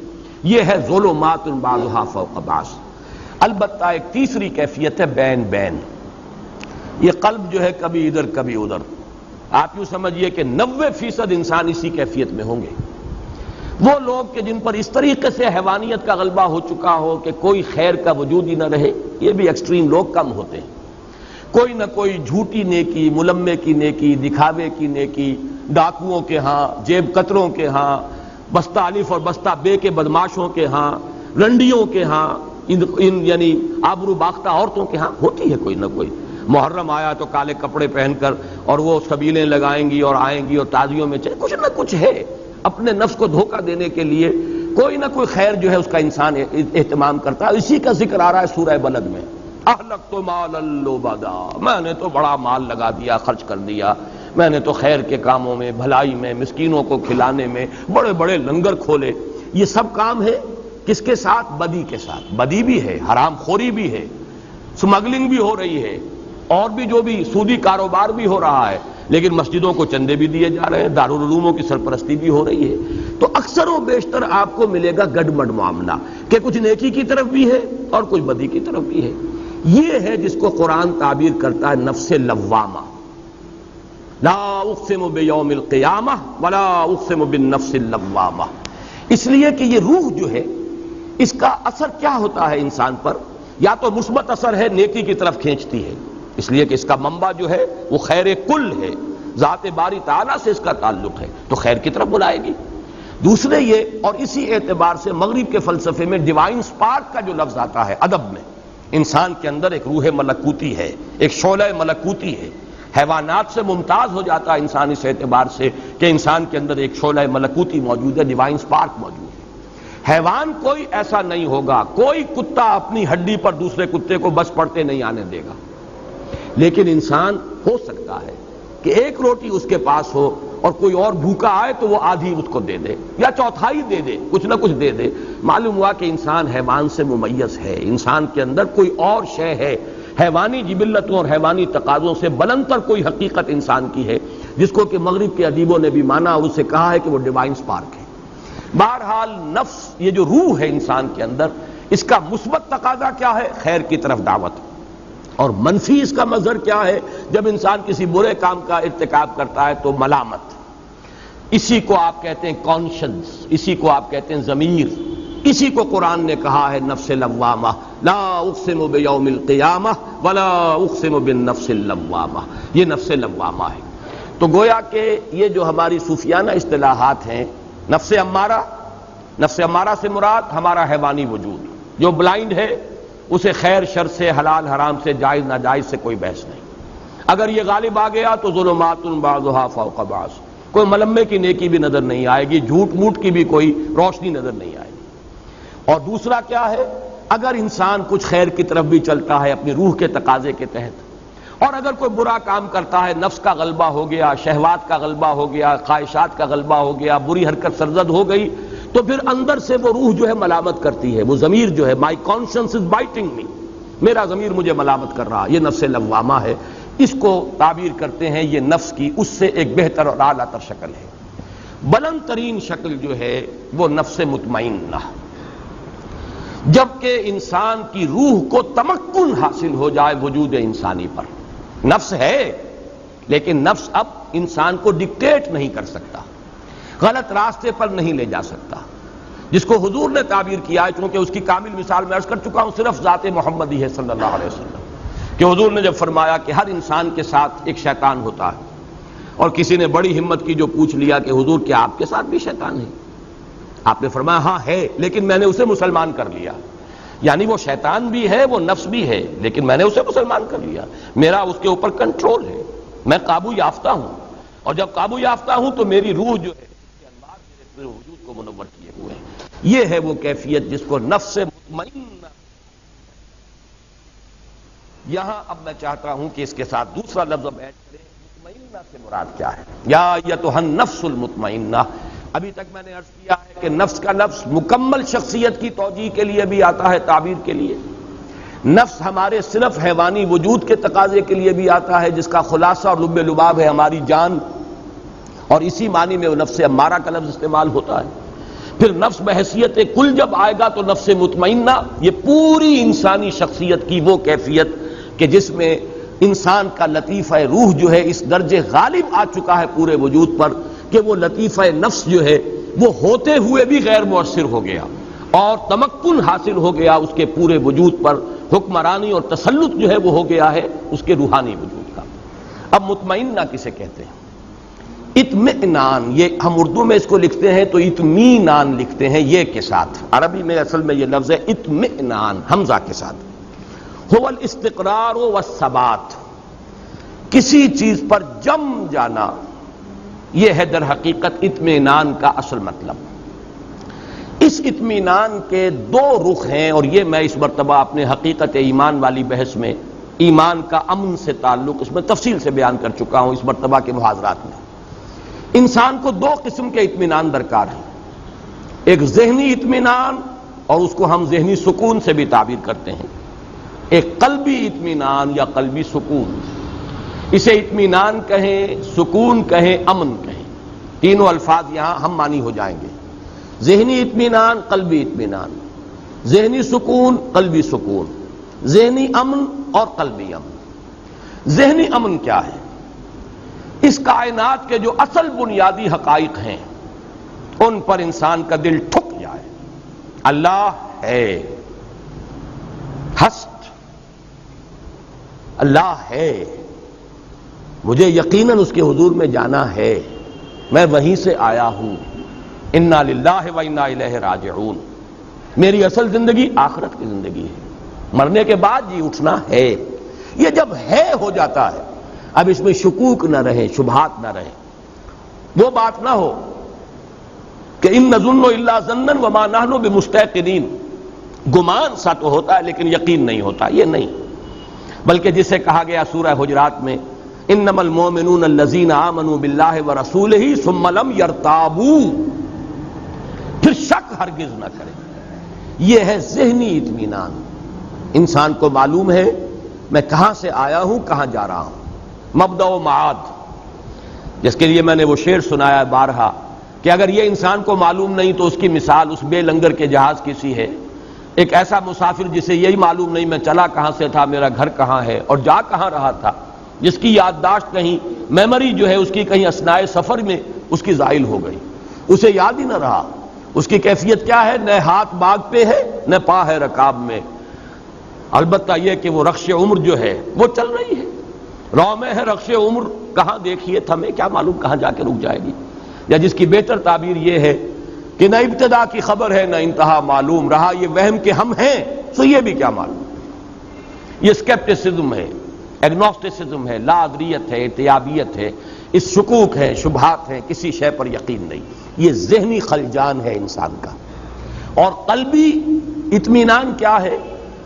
یہ ہے ظلمات بعضها فوق بعض۔ البتہ ایک تیسری کیفیت ہے بین بین، یہ قلب جو ہے کبھی ادھر کبھی ادھر، آپ یوں سمجھیے کہ 90% انسان اسی کیفیت میں ہوں گے۔ وہ لوگ کہ جن پر اس طریقے سے حیوانیت کا غلبہ ہو چکا ہو کہ کوئی خیر کا وجود ہی نہ رہے، یہ بھی ایکسٹریم لوگ کم ہوتے ہیں۔ کوئی نہ کوئی جھوٹی نیکی، ملمے کی نیکی، دکھاوے کی نیکی، ڈاکوؤں کے ہاں، جیب کتروں کے ہاں، بستہ الف اور بستہ بے کے بدماشوں کے ہاں، رنڈیوں کے ہاں، یعنی آبرو باختہ عورتوں کے ہاں ہوتی ہے کوئی نہ کوئی۔ محرم آیا تو کالے کپڑے پہن کر اور وہ سبیلیں لگائیں گی اور آئیں گی اور تعزیوں میں چلے، کچھ نہ کچھ ہے اپنے نفس کو دھوکہ دینے کے لیے کوئی نہ کوئی خیر جو ہے اس کا انسان اہتمام کرتا ہے۔ اسی کا ذکر آ رہا ہے سورہ بلد میں، اہلکت مالا لبدا، میں نے تو بڑا مال لگا دیا، خرچ کر دیا، میں نے تو خیر کے کاموں میں، بھلائی میں، مسکینوں کو کھلانے میں بڑے بڑے لنگر کھولے۔ یہ سب کام ہے کس کے ساتھ؟ بدی کے ساتھ۔ بدی بھی ہے، حرام خوری بھی ہے، سمگلنگ بھی ہو رہی ہے، اور بھی جو بھی سودی کاروبار بھی ہو رہا ہے، لیکن مسجدوں کو چندے بھی دیے جا رہے ہیں، دارالعلوموں کی سرپرستی بھی ہو رہی ہے۔ تو اکثر و بیشتر آپ کو ملے گا گڈمڈ معاملہ کہ کچھ نیکی کی طرف بھی ہے اور کچھ بدی کی طرف بھی ہے۔ یہ ہے جس کو قرآن تعبیر کرتا ہے نفس لوامہ۔ لا اقسم بیوم القیامہ ولا اقسم بالنفس اللوامہ۔ اس لیے کہ یہ روح جو ہے اس کا اثر کیا ہوتا ہے انسان پر؟ یا تو مثبت اثر ہے، نیکی کی طرف کھینچتی ہے، اس لیے کہ اس کا منبع جو ہے وہ خیر کل ہے، ذات باری تعالیٰ سے اس کا تعلق ہے تو خیر کی طرف بلائے گی۔ دوسرے یہ، اور اسی اعتبار سے مغرب کے فلسفے میں ڈیوائن سپارک کا جو لفظ آتا ہے ادب میں، انسان کے اندر ایک روح ملکوتی ہے، ایک شعلہ ملکوتی ہے، حیوانات سے ممتاز ہو جاتا ہے انسان اس اعتبار سے کہ انسان کے اندر ایک شعلہ ملکوتی موجود ہے، ڈیوائن سپارک موجود ہے۔ حیوان کوئی ایسا نہیں ہوگا، کوئی کتا اپنی ہڈی پر دوسرے کتے کو بس پڑتے نہیں آنے دے گا، لیکن انسان ہو سکتا ہے کہ ایک روٹی اس کے پاس ہو اور کوئی اور بھوکا آئے تو وہ آدھی اس کو دے دے یا چوتھائی دے دے، کچھ نہ کچھ دے دے۔ معلوم ہوا کہ انسان حیوان سے ممیز ہے، انسان کے اندر کوئی اور شے ہے، حیوانی جبلتوں اور حیوانی تقاضوں سے بلندتر کوئی حقیقت انسان کی ہے، جس کو کہ مغرب کے ادیبوں نے بھی مانا، اس سے کہا ہے کہ وہ ڈیوائن سپارک ہے۔ بہرحال نفس، یہ جو روح ہے انسان کے اندر، اس کا مثبت تقاضا کیا ہے؟ خیر کی طرف دعوت، اور منفی اس کا مظہر کیا ہے؟ جب انسان کسی برے کام کا ارتکاب کرتا ہے تو ملامت، اسی کو آپ کہتے ہیں کانشنس، اسی کو آپ کہتے ہیں ضمیر، اسی کو قرآن نے کہا ہے نفس لوامہ، لا اقسم بیوم القیامہ ولا اقسم بالنفس اللوامہ، یہ نفس لوامہ ہے۔ تو گویا کہ یہ جو ہماری صوفیانہ اصطلاحات ہیں، نفس امارہ، نفس امارہ سے مراد ہمارا حیوانی وجود، جو بلائنڈ ہے اسے خیر شر سے، حلال حرام سے، جائز ناجائز سے کوئی بحث نہیں۔ اگر یہ غالب آ گیا تو ظلمات بعضها فوق بعض، کوئی ملمے کی نیکی بھی نظر نہیں آئے گی، جھوٹ موٹ کی بھی کوئی روشنی نظر نہیں آئے گی۔ اور دوسرا کیا ہے؟ اگر انسان کچھ خیر کی طرف بھی چلتا ہے اپنی روح کے تقاضے کے تحت، اور اگر کوئی برا کام کرتا ہے، نفس کا غلبہ ہو گیا، شہوات کا غلبہ ہو گیا، خواہشات کا غلبہ ہو گیا، بری حرکت سرزد ہو گئی، تو پھر اندر سے وہ روح جو ہے ملامت کرتی ہے، وہ ضمیر جو ہے، مائی کانشنس از بائٹنگ می، میرا ضمیر مجھے ملامت کر رہا، یہ نفس لوامہ ہے۔ اس کو تعبیر کرتے ہیں یہ نفس کی اس سے ایک بہتر اور اعلیٰ تر شکل ہے۔ بلند ترین شکل جو ہے وہ نفس مطمئنہ، جبکہ انسان کی روح کو تمکن حاصل ہو جائے وجود انسانی پر۔ نفس ہے لیکن نفس اب انسان کو ڈکٹیٹ نہیں کر سکتا، غلط راستے پر نہیں لے جا سکتا، جس کو حضور نے تعبیر کیا ہے، چونکہ اس کی کامل مثال میں عرض کر چکا ہوں، صرف ذات محمدی ہے صلی اللہ علیہ وسلم، کہ حضور نے جب فرمایا کہ ہر انسان کے ساتھ ایک شیطان ہوتا ہے، اور کسی نے بڑی ہمت کی جو پوچھ لیا کہ حضور کیا آپ کے ساتھ بھی شیطان ہے؟ آپ نے فرمایا ہاں ہے، لیکن میں نے اسے مسلمان کر لیا، یعنی وہ شیطان بھی ہے، وہ نفس بھی ہے، لیکن میں نے اسے مسلمان کر لیا، میرا اس کے اوپر کنٹرول ہے، میں قابو یافتہ ہوں، اور جب قابو یافتہ ہوں تو میری روح جو ہے انوار میرے وجود کو منور کیے ہوئے ہیں۔ یہ ہے وہ کیفیت جس کو نفس مطمئنہ۔ یہاں اب میں چاہتا ہوں کہ اس کے ساتھ دوسرا لفظ اب ایڈ کریں، مطمئنہ سے مراد کیا ہے؟ یا ایتھا النفس المطمئنہ۔ ابھی تک میں نے عرض کیا ہے کہ نفس کا لفظ مکمل شخصیت کی توجیہ کے لیے بھی آتا ہے، تعبیر کے لیے۔ نفس ہمارے صرف حیوانی وجود کے تقاضے کے لیے بھی آتا ہے، جس کا خلاصہ اور لب لباب ہے ہماری جان، اور اسی معنی میں وہ نفس امارہ کا لفظ استعمال ہوتا ہے۔ پھر نفس بحیثیت کل جب آئے گا تو نفس مطمئنہ، یہ پوری انسانی شخصیت کی وہ کیفیت کہ جس میں انسان کا لطیفہ روح جو ہے اس درجے غالب آ چکا ہے پورے وجود پر کہ وہ لطیفہ نفس جو ہے وہ ہوتے ہوئے بھی غیر مؤثر ہو گیا اور تمکن حاصل ہو گیا اس کے پورے وجود پر، حکمرانی اور تسلط جو ہے وہ ہو گیا ہے اس کے روحانی وجود کا۔ اب مطمئنہ کسے کہتے ہیں؟ اطمئنان، یہ ہم اردو میں اس کو لکھتے ہیں تو اطمینان لکھتے ہیں یہ کے ساتھ، عربی میں اصل میں یہ لفظ ہے اطمئنان حمزہ کے ساتھ۔ هو الاستقرار والثبات، کسی چیز پر جم جانا، یہ ہے در حقیقت اطمینان کا اصل مطلب۔ اس اطمینان کے دو رخ ہیں، اور یہ میں اس مرتبہ اپنے حقیقت ایمان والی بحث میں ایمان کا امن سے تعلق اس میں تفصیل سے بیان کر چکا ہوں اس مرتبہ کے محاضرات میں۔ انسان کو دو قسم کے اطمینان درکار ہیں، ایک ذہنی اطمینان اور اس کو ہم ذہنی سکون سے بھی تعبیر کرتے ہیں، ایک قلبی اطمینان یا قلبی سکون، اسے اطمینان کہیں، سکون کہیں، امن کہیں، تینوں الفاظ یہاں ہم معنی ہو جائیں گے۔ ذہنی اطمینان، قلبی اطمینان، ذہنی سکون، قلبی سکون، ذہنی امن اور قلبی امن۔ ذہنی امن کیا ہے؟ اس کائنات کے جو اصل بنیادی حقائق ہیں ان پر انسان کا دل ٹھک جائے، اللہ ہے، ہست، اللہ ہے، مجھے یقیناً اس کے حضور میں جانا ہے، میں وہیں سے آیا ہوں، انا للہ و انا الیہ راجعون، میری اصل زندگی آخرت کی زندگی ہے، مرنے کے بعد جی اٹھنا ہے۔ یہ جب ہے ہو جاتا ہے، اب اس میں شکوک نہ رہے، شبہات نہ رہے، وہ بات نہ ہو کہ ان نظن الا ظنا وما نحن بمستيقنين، گمان سا تو ہوتا ہے لیکن یقین نہیں ہوتا، یہ نہیں، بلکہ جسے کہا گیا سورہ حجرات میں انما المؤمنون الذين آمنوا بالله ورسوله ثم لم يرتابوا، پھر شک ہرگز نہ کرے۔ یہ ہے ذہنی اطمینان، انسان کو معلوم ہے میں کہاں سے آیا ہوں، کہاں جا رہا ہوں، مبدأ و معاد، جس کے لیے میں نے وہ شعر سنایا ہے بارہا کہ اگر یہ انسان کو معلوم نہیں تو اس کی مثال اس بے لنگر کے جہاز کی سی ہے۔ ایک ایسا مسافر جسے یہی معلوم نہیں میں چلا کہاں سے تھا، میرا گھر کہاں ہے اور جا کہاں رہا تھا، جس کی یادداشت کہیں، میموری جو ہے اس کی کہیں اثناء سفر میں اس کی زائل ہو گئی، اسے یاد ہی نہ رہا، اس کی کیفیت کیا ہے؟ نہ ہاتھ باغ پہ ہے نہ پا ہے رکاب میں، البتہ یہ کہ وہ رخش عمر جو ہے وہ چل رہی ہے، رو میں ہے رخش عمر، کہاں دیکھیے تھمیں، کیا معلوم کہاں جا کے رک جائے گی، یا جس کی بہتر تعبیر یہ ہے کہ نہ ابتدا کی خبر ہے نہ انتہا معلوم، رہا یہ وہم کہ ہم ہیں تو یہ بھی کیا معلوم۔ یہ اسکیپٹسزم ہے، ایگنوسٹسزم ہے، لا ادریت ہے، ارتیابیت ہے، اس شکوک ہے، شبہات ہیں، کسی شے پر یقین نہیں، یہ ذہنی خلجان ہے انسان کا۔ اور قلبی اطمینان کیا ہے؟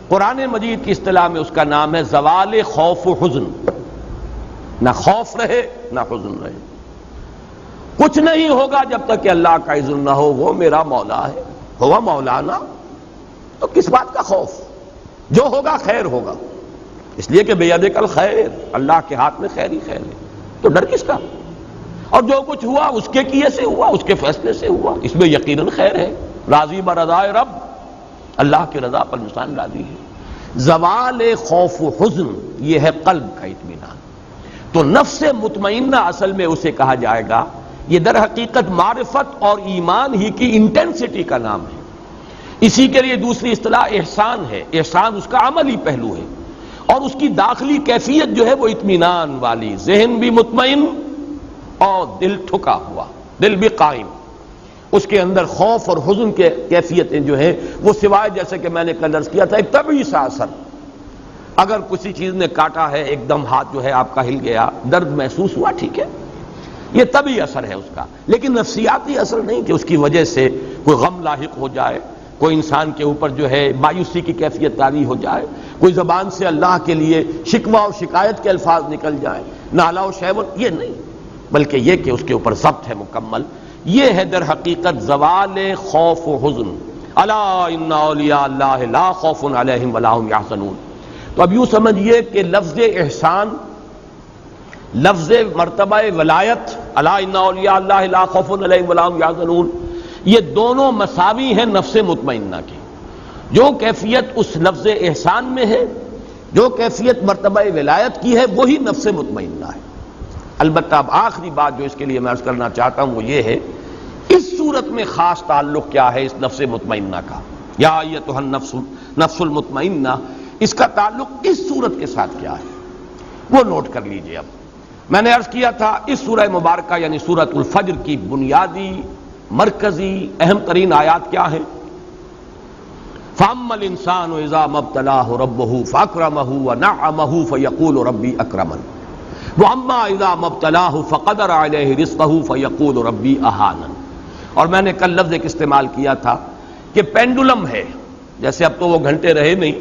قرآن مجید کی اصطلاح میں اس کا نام ہے زوال خوف و حزن، نہ خوف رہے نہ حزن رہے، کچھ نہیں ہوگا جب تک کہ اللہ کا اذن نہ ہو، وہ میرا مولا ہے، ہوا مولانا، تو کس بات کا خوف؟ جو ہوگا خیر ہوگا، اس لیے کہ بیدک الخیر، اللہ کے ہاتھ میں خیر ہی خیر ہے، تو ڈر کس کا؟ اور جو کچھ ہوا اس کے کیے سے ہوا، اس کے فیصلے سے ہوا، اس میں یقیناً خیر ہے، راضی برضائے رب، اللہ کی رضا پر انسان راضی ہے۔ زوال خوف و حزن یہ ہے قلب کا اطمینان۔ تو نفس مطمئنہ اصل میں اسے کہا جائے گا، یہ در حقیقت معرفت اور ایمان ہی کی انٹینسٹی کا نام ہے۔ اسی کے لیے دوسری اصطلاح احسان ہے، احسان اس کا عملی پہلو ہے، اور اس کی داخلی کیفیت جو ہے وہ اطمینان والی، ذہن بھی مطمئن اور دل ٹھکا ہوا، دل بھی قائم، اس کے اندر خوف اور حزن کے کیفیتیں جو ہیں وہ سوائے جیسے کہ میں نے کل عرض کیا تھا ایک طبعی سا اثر، اگر کسی چیز نے کاٹا ہے ایک دم ہاتھ جو ہے آپ کا ہل گیا، درد محسوس ہوا، ٹھیک ہے، یہ طبعی اثر ہے اس کا، لیکن نفسیاتی اثر نہیں کہ اس کی وجہ سے کوئی غم لاحق ہو جائے، کوئی انسان کے اوپر جو ہے مایوسی کی کیفیت طاری ہو جائے، کوئی زبان سے اللہ کے لیے شکوہ اور شکایت کے الفاظ نکل جائیں، نالا و شیون، یہ نہیں، بلکہ یہ کہ اس کے اوپر ضبط ہے مکمل۔ یہ ہے در حقیقت زوال خوف و حزن، الا ان اولیاء اللہ لا خوف علیہم ولا هم یحزنون۔ تو اب یوں سمجھیے کہ لفظ احسان، لفظ مرتبہ ولایت، الا ان اولیاء اللہ لا خوف علیہم ولا هم یحزنون، یہ دونوں مساوی ہیں نفس مطمئنہ کی۔ جو کیفیت اس لفظ احسان میں ہے، جو کیفیت مرتبہ ولایت کی ہے، وہی نفس مطمئنہ ہے۔ البتہ اب آخری بات جو اس کے لیے میں عرض کرنا چاہتا ہوں وہ یہ ہے، اس صورت میں خاص تعلق کیا ہے اس نفس مطمئنہ کا؟ یا ایتھا النفس المطمئنہ، اس کا تعلق اس صورت کے ساتھ کیا ہے وہ نوٹ کر لیجئے۔ اب میں نے عرض کیا تھا اس سورہ مبارکہ یعنی سورۃ الفجر کی بنیادی مرکزی اہم ترین آیات کیا ہیں؟ فَأَمَّا الْإِنسَانُ إِذَا مَا ابْتَلَاهُ رَبُّهُ فَأَكْرَمَهُ وَنَعَّمَهُ فَيَقُولُ رَبِّي أَكْرَمَنِ وَأَمَّا إِذَا مَا ابْتَلَاهُ فَقَدَرَ عَلَيْهِ رِزْقَهُ فَيَقُولُ رَبِّي أَهَانَنِ۔ اور میں نے کل لفظ ایک استعمال کیا تھا کہ پینڈولم ہے، جیسے اب تو وہ گھنٹے رہے نہیں،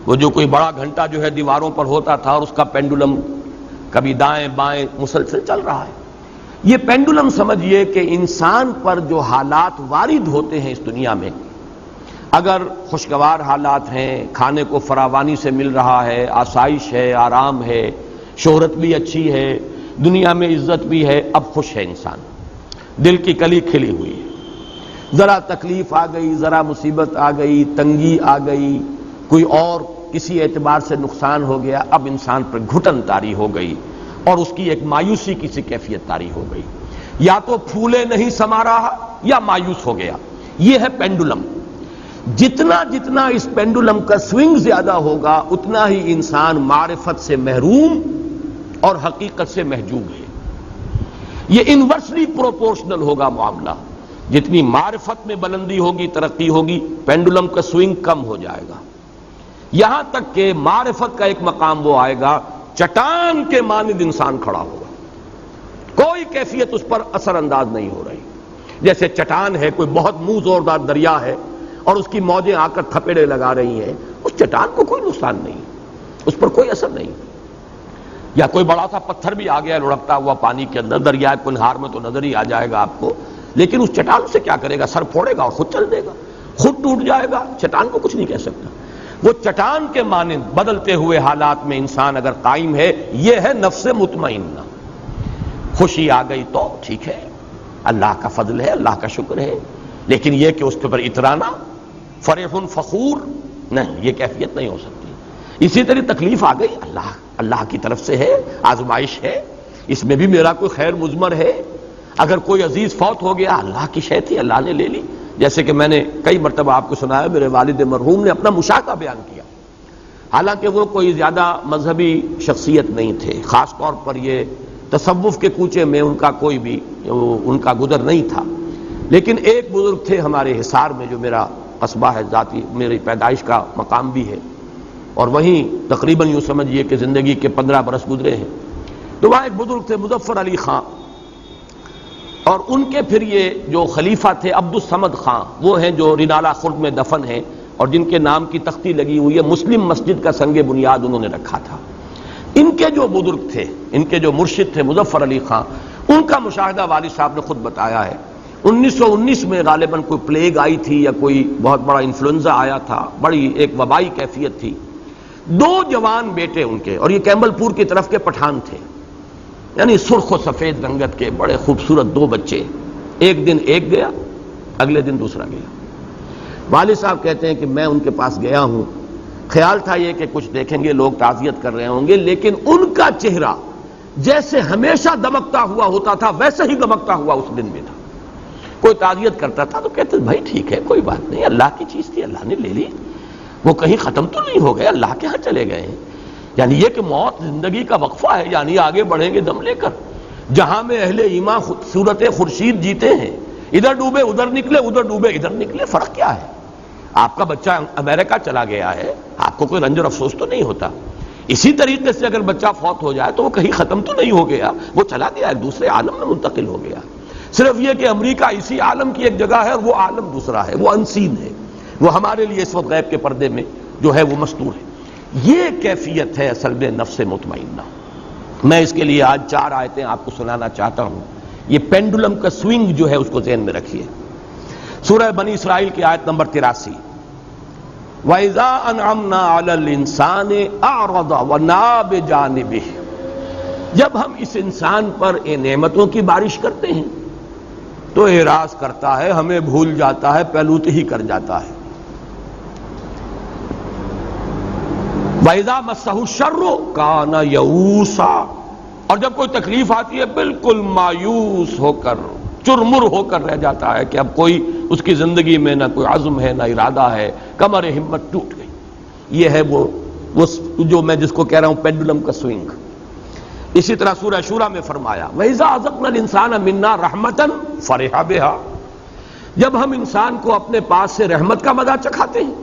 وہ جو کوئی بڑا گھنٹا جو ہے دیواروں پر ہوتا تھا اور اس کا پینڈولم کبھی دائیں بائیں مسلسل چل رہا ہے۔ یہ پینڈولم سمجھیے کہ انسان پر جو حالات وارد ہوتے ہیں اس دنیا میں، اگر خوشگوار حالات ہیں، کھانے کو فراوانی سے مل رہا ہے، آسائش ہے، آرام ہے، شہرت بھی اچھی ہے، دنیا میں عزت بھی ہے، اب خوش ہے انسان، دل کی کلی کھلی ہوئی ہے۔ ذرا تکلیف آ گئی، ذرا مصیبت آ گئی، تنگی آ گئی، کوئی اور کسی اعتبار سے نقصان ہو گیا، اب انسان پر گھٹن طاری ہو گئی اور اس کی ایک مایوسی کی سی کیفیت طاری ہو گئی، یا تو پھولے نہیں سما رہا یا مایوس ہو گیا۔ یہ ہے پینڈولم۔ جتنا جتنا اس پینڈولم کا سوئنگ زیادہ ہوگا اتنا ہی انسان معرفت سے محروم اور حقیقت سے محجوب ہے۔ یہ انورسلی پروپورشنل ہوگا معاملہ، جتنی معرفت میں بلندی ہوگی، ترقی ہوگی، پینڈولم کا سوئنگ کم ہو جائے گا، یہاں تک کہ معرفت کا ایک مقام وہ آئے گا چٹان کے مانند انسان کھڑا ہوگا، کوئی کیفیت اس پر اثر انداز نہیں ہو رہی۔ جیسے چٹان ہے، کوئی بہت منہ زوردار دریا ہے اور اس کی موجیں آ کر تھپیڑے لگا رہی ہیں، اس چٹان کو کوئی نقصان نہیں، اس پر کوئی اثر نہیں۔ یا کوئی بڑا سا پتھر بھی آ گیا لڑکتا ہوا پانی کے اندر، دریائے کنہار میں تو نظر ہی آ جائے گا آپ کو، لیکن اس چٹان سے کیا کرے گا؟ سر پھوڑے گا اور خود چل دے گا، خود ٹوٹ جائے گا، چٹان کو کچھ نہیں کہہ سکتا۔ وہ چٹان کے مانند بدلتے ہوئے حالات میں انسان اگر قائم ہے، یہ ہے نفس مطمئنہ۔ خوشی آ گئی تو ٹھیک ہے، اللہ کا فضل ہے، اللہ کا شکر ہے، لیکن یہ کہ اس کے اوپر اترانا، فرح فخور، نہیں، یہ کیفیت نہیں ہو سکتی۔ اسی طرح تکلیف آ گئی، اللہ کی طرف سے ہے، آزمائش ہے، اس میں بھی میرا کوئی خیر مضمر ہے۔ اگر کوئی عزیز فوت ہو گیا، اللہ کی شے تھی، اللہ نے لے لی۔ جیسے کہ میں نے کئی مرتبہ آپ کو سنایا، میرے والد مرحوم نے اپنا مشاہدہ بیان کیا، حالانکہ وہ کوئی زیادہ مذہبی شخصیت نہیں تھے، خاص طور پر یہ تصوف کے کوچے میں ان کا کوئی بھی ان کا گزر نہیں تھا، لیکن ایک بزرگ تھے ہمارے حصار میں، جو میرا قصبہ ہے، ذاتی میری پیدائش کا مقام بھی ہے، اور وہیں تقریباً یوں سمجھیے کہ زندگی کے 15 برس گزرے ہیں۔ تو وہاں ایک بزرگ تھے مظفر علی خان، اور ان کے پھر یہ جو خلیفہ تھے عبد الصمد خان، وہ ہیں جو رینالہ خرد میں دفن ہیں اور جن کے نام کی تختی لگی ہوئی ہے، مسلم مسجد کا سنگ بنیاد انہوں نے رکھا تھا۔ ان کے جو بزرگ تھے، ان کے جو مرشد تھے مظفر علی خان، ان کا مشاہدہ والد صاحب نے خود بتایا ہے۔ 1919 میں غالباً کوئی پلیگ آئی تھی یا کوئی بہت بڑا انفلوئنزا آیا تھا، بڑی ایک وبائی کیفیت تھی۔ 2 جوان بیٹے ان کے، اور یہ کیمبل پور کی طرف کے پٹھان تھے، یعنی سرخ و سفید رنگت کے بڑے خوبصورت 2 بچے، ایک دن ایک گیا، اگلے دن دوسرا گیا۔ والد صاحب کہتے ہیں کہ میں ان کے پاس گیا ہوں، خیال تھا یہ کہ کچھ دیکھیں گے، لوگ تعزیت کر رہے ہوں گے، لیکن ان کا چہرہ جیسے ہمیشہ دمکتا ہوا ہوتا تھا ویسے ہی دمکتا ہوا اس دن بھی تھا۔ کوئی تعزیت کرتا تھا تو کہتے بھائی ٹھیک ہے، کوئی بات نہیں، اللہ کی چیز تھی، اللہ نے لے لی، وہ کہیں ختم تو نہیں ہو گئے، اللہ کے ہاں چلے گئے ہیں۔ یعنی یہ کہ موت زندگی کا وقفہ ہے، یعنی آگے بڑھیں گے دم لے کر۔ جہاں میں اہل ایمان صورت خورشید جیتے ہیں، ادھر ڈوبے ادھر نکلے، ادھر ڈوبے ادھر نکلے، فرق کیا ہے؟ آپ کا بچہ امریکہ چلا گیا ہے، آپ کو کوئی رنج اور افسوس تو نہیں ہوتا۔ اسی طریقے سے اگر بچہ فوت ہو جائے تو وہ کہیں ختم تو نہیں ہو گیا، وہ چلا گیا ایک دوسرے عالم میں منتقل ہو گیا۔ صرف یہ کہ امریکہ اسی عالم کی ایک جگہ ہے اور وہ عالم دوسرا ہے، وہ انسین ہے، وہ ہمارے لیے اس وقت غیب کے پردے میں جو ہے وہ مستور ہے۔ یہ کیفیت ہے اصل میں نفس مطمئنہ۔ میں اس کے لیے آج 4 آیتیں آپ کو سنانا چاہتا ہوں۔ یہ پینڈولم کا سوئنگ جو ہے اس کو ذہن میں رکھیے۔ سورہ بنی اسرائیل کی آیت نمبر 83، وَإِذَا أَنْعَمْنَا عَلَى الْإِنسَانِ أَعْرَضَ وَنَأَىٰ بِجَانِبِهِ، جب ہم اس انسان پر نعمتوں کی بارش کرتے ہیں تو اعراض کرتا ہے، ہمیں بھول جاتا ہے، پہلوت ہی کر جاتا ہے۔ وَإِذَا مَسَّهُ الشَّرُّ كَانَ يَئُوسًا، اور جب کوئی تکلیف آتی ہے بالکل مایوس ہو کر چرمر ہو کر رہ جاتا ہے کہ اب کوئی اس کی زندگی میں نہ کوئی عزم ہے نہ ارادہ ہے، کمر ہمت ٹوٹ گئی۔ یہ ہے وہ جو میں جس کو کہہ رہا ہوں پینڈولم کا سوئنگ۔ اسی طرح سورہ شورى میں فرمایا وَإِذَا أَذَقْنَا الْإِنسَانَ مِنَّا رَحْمَةً فَرِحَ بِهَا، جب ہم انسان کو اپنے پاس سے رحمت کا مزہ چکھاتے ہیں